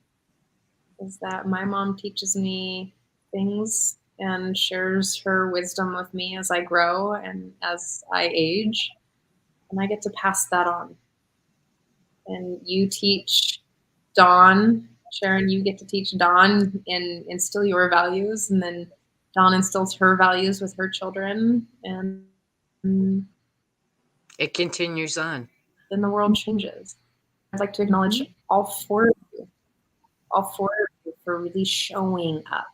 Is that my mom teaches me things and shares her wisdom with me as I grow and as I age, and I get to pass that on. And you teach Dawn, Sharon, you get to teach Dawn and instill your values, and then Dawn instills her values with her children, and it continues on. Then the world changes. I'd like to acknowledge all four of you for really showing up.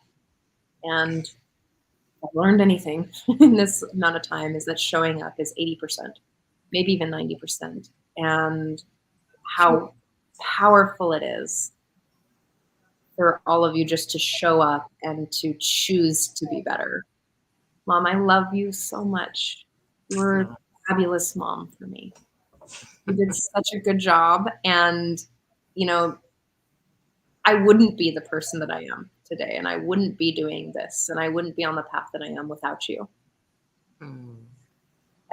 And if I've learned anything in this amount of time, is that showing up is 80%, maybe even 90%. And how powerful it is for all of you just to show up and to choose to be better. Mom, I love you so much. You're a fabulous mom for me. You did such a good job. And, I wouldn't be the person that I am today, and I wouldn't be doing this, and I wouldn't be on the path that I am without you.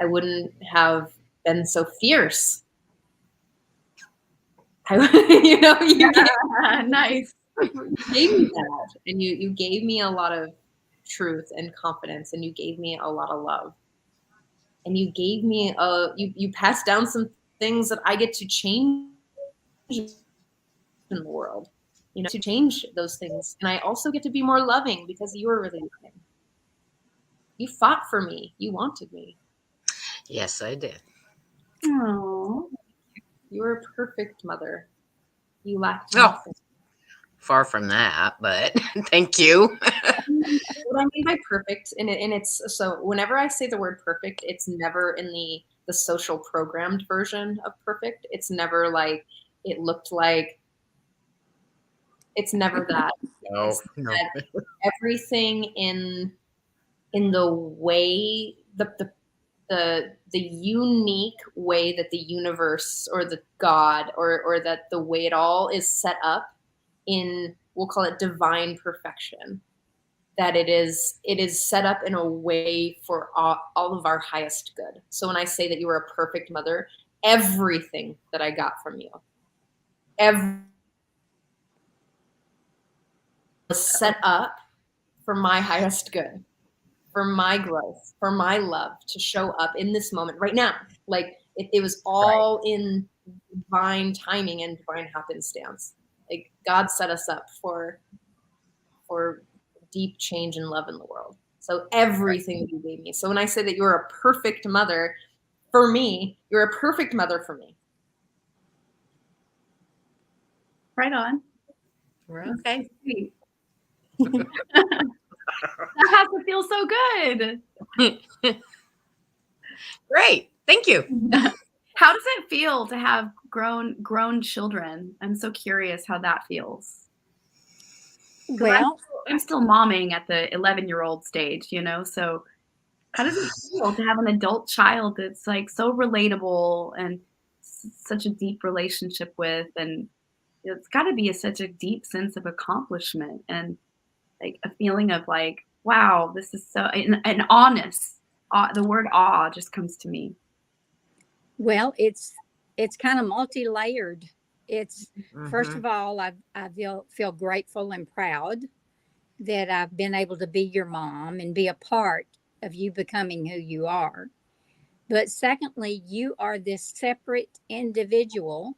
I wouldn't have been so fierce. Nice. You gave me that, and you gave me a lot of truth and confidence, and you gave me a lot of love, and you gave me you passed down some things that I get to change in the world. to change those things. And I also get to be more loving because you were really loving. You fought for me. You wanted me. Yes, I did. Oh, You were a perfect mother. You lacked Oh. nothing. Far from that, but thank you. What I mean by perfect, and it's so whenever I say the word perfect, it's never in the social programmed version of perfect. It's never like it looked like. It's never that. No, It's no. that everything in the way the unique way that the universe or the God or that the way it all is set up in, we'll call it divine perfection, that it is set up in a way for all of our highest good. So when I say that you were a perfect mother, everything that I got from you, was set up for my highest good, for my growth, for my love to show up in this moment right now. Like it was all in divine timing and divine happenstance. Like God set us up for deep change and love in the world. So everything that you gave me. So when I say that you're a perfect mother for me, you're a perfect mother for me. right on. Okay. Sweet. That has to feel so good. Great. Thank you. How does it feel to have grown children? I'm so curious how that feels. Well, I'm still momming at the 11-year-old stage, so how does it feel to have an adult child that's like so relatable and such a deep relationship with, and it's got to be such a deep sense of accomplishment and like a feeling of like, wow, this is so, and honest. The word awe just comes to me. well, it's kind of multi-layered. It's first Mhm. of all, I feel grateful and proud that I've been able to be your mom and be a part of you becoming who you are. But secondly, you are this separate individual,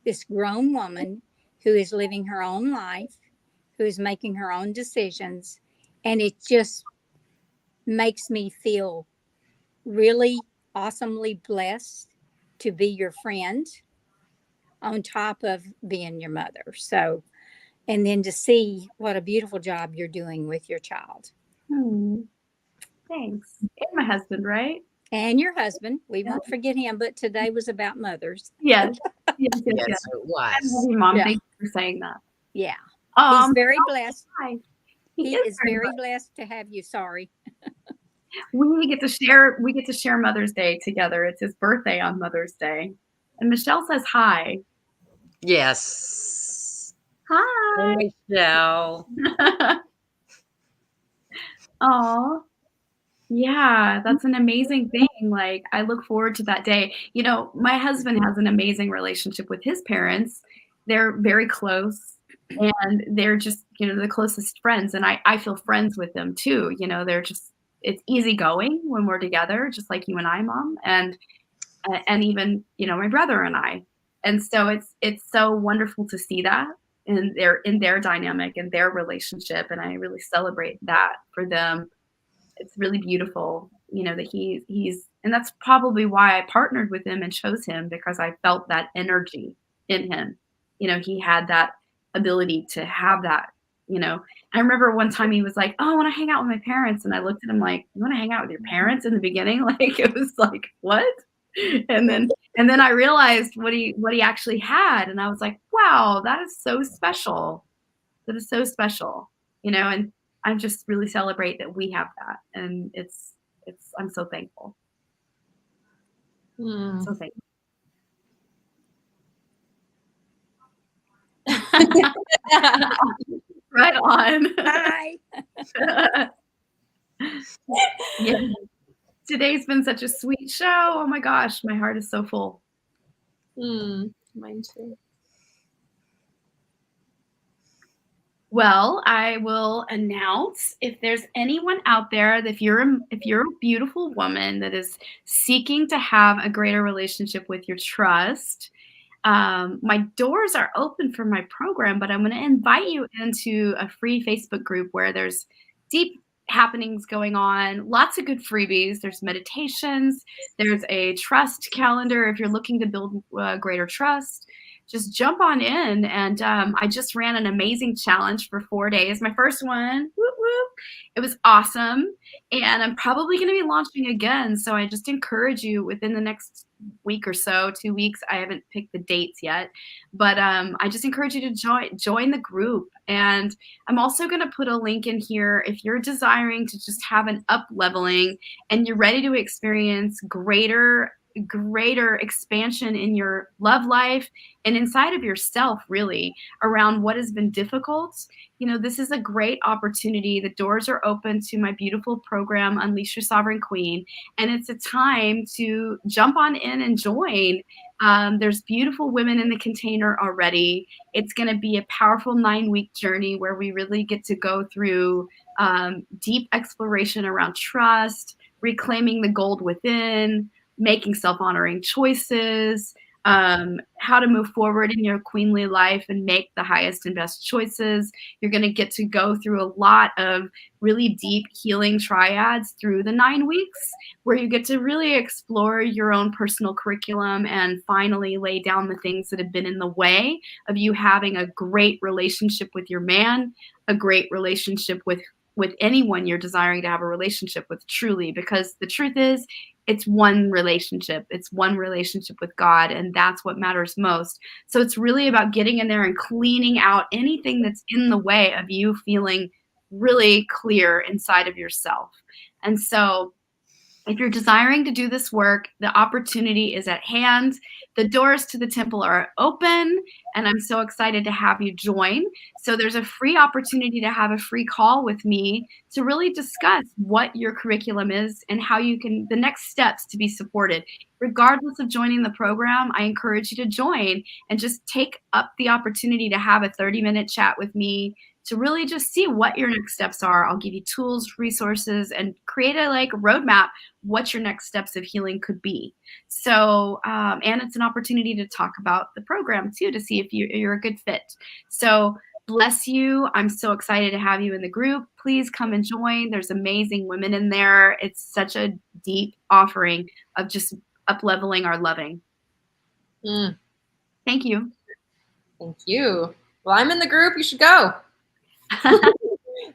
this grown woman who is living her own life, who is making her own decisions, and it just makes me feel really awesomely blessed to be your friend on top of being your mother. So, and then to see what a beautiful job you're doing with your child. Thanks. And my husband, right? And your husband, we Yeah. won't forget him, but today was about mothers. Yes. Yes. Yes, it I love was. you, Mom. Yeah. Thank you for saying that. Yeah. He's very Michelle, blessed. hi. He is very blessed to have you. Sorry. We get to share Mother's Day together. It's his birthday on Mother's Day. And Michelle says hi. Yes. Hi. Michelle. Oh, yeah, that's an amazing thing. Like, I look forward to that day. My husband has an amazing relationship with his parents. They're very close and they're just, the closest friends. And I feel friends with them too. They're just, it's easygoing when we're together, just like you and I, Mom. And even, my brother and I. And so it's so wonderful to see that in their dynamic and their relationship. And I really celebrate that for them. It's really beautiful, that he's, and that's probably why I partnered with him and chose him, because I felt that energy in him. He had that ability to have that, I remember one time he was like, "Oh, I want to hang out with my parents." And I looked at him like, "You want to hang out with your parents?" In the beginning? Like, it was like, what? And then I realized what he actually had. And I was like, wow, that is so special. That is so special, and I just really celebrate that we have that. And I'm so thankful. So thankful. Right on. Hi. Yeah. Today's been such a sweet show. Oh my gosh, my heart is so full. Mine too. Well, I will announce, if there's anyone out there that if you're a beautiful woman that is seeking to have a greater relationship with your trust, my doors are open for my program, but I'm going to invite you into a free Facebook group where there's deep happenings going on, lots of good freebies. There's meditations, there's a trust calendar if you're looking to build greater trust. Just jump on in. And I just ran an amazing challenge for 4 days. My first one, whoop, whoop. It was awesome. And I'm probably going to be launching again. So I just encourage you within the next week or so, 2 weeks. I haven't picked the dates yet, but I just encourage you to join the group. And I'm also going to put a link in here if you're desiring to just have an up leveling and you're ready to experience greater expansion in your love life and inside of yourself, really, around what has been difficult. This is a great opportunity. The doors are open to my beautiful program, Unleash Your Sovereign Queen, and it's a time to jump on in and join. There's beautiful women in the container already. It's going to be a powerful 9-week journey where we really get to go through deep exploration around trust, reclaiming the gold within, making self-honoring choices, how to move forward in your queenly life and make the highest and best choices. You're going to get to go through a lot of really deep healing triads through the 9 weeks, where you get to really explore your own personal curriculum and finally lay down the things that have been in the way of you having a great relationship with your man, a great relationship with anyone you're desiring to have a relationship with, truly, because the truth is, it's one relationship. It's one relationship with God, and that's what matters most. So it's really about getting in there and cleaning out anything that's in the way of you feeling really clear inside of yourself. And so if you're desiring to do this work, the opportunity is at hand. The doors to the temple are open, and I'm so excited to have you join. So there's a free opportunity to have a free call with me to really discuss what your curriculum is and how you can, the next steps to be supported. Regardless of joining the program, I encourage you to join and just take up the opportunity to have a 30-minute chat with me to really just see what your next steps are. I'll give you tools, resources, and create a roadmap what your next steps of healing could be. So, and it's an opportunity to talk about the program too, to see if you're a good fit. So bless you. I'm so excited to have you in the group. Please come and join. There's amazing women in there. It's such a deep offering of just up-leveling our loving. Thank you. Thank you. Well, I'm in the group. You should go.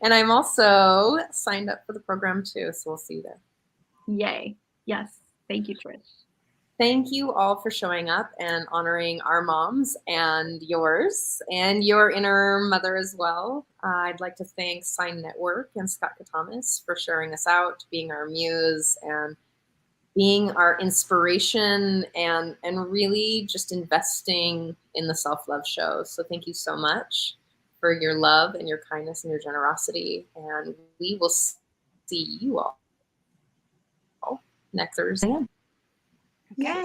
And I'm also signed up for the program too, so we'll see you there. Yay. Yes. Thank you, Trish. Thank you all for showing up and honoring our moms and yours and your inner mother as well. I'd like to thank Sign Network and Scott Katamas for sharing us out, being our muse and being our inspiration and really just investing in the self-love show. So thank you so much for your love and your kindness and your generosity. And we will see you all next Thursday. Okay.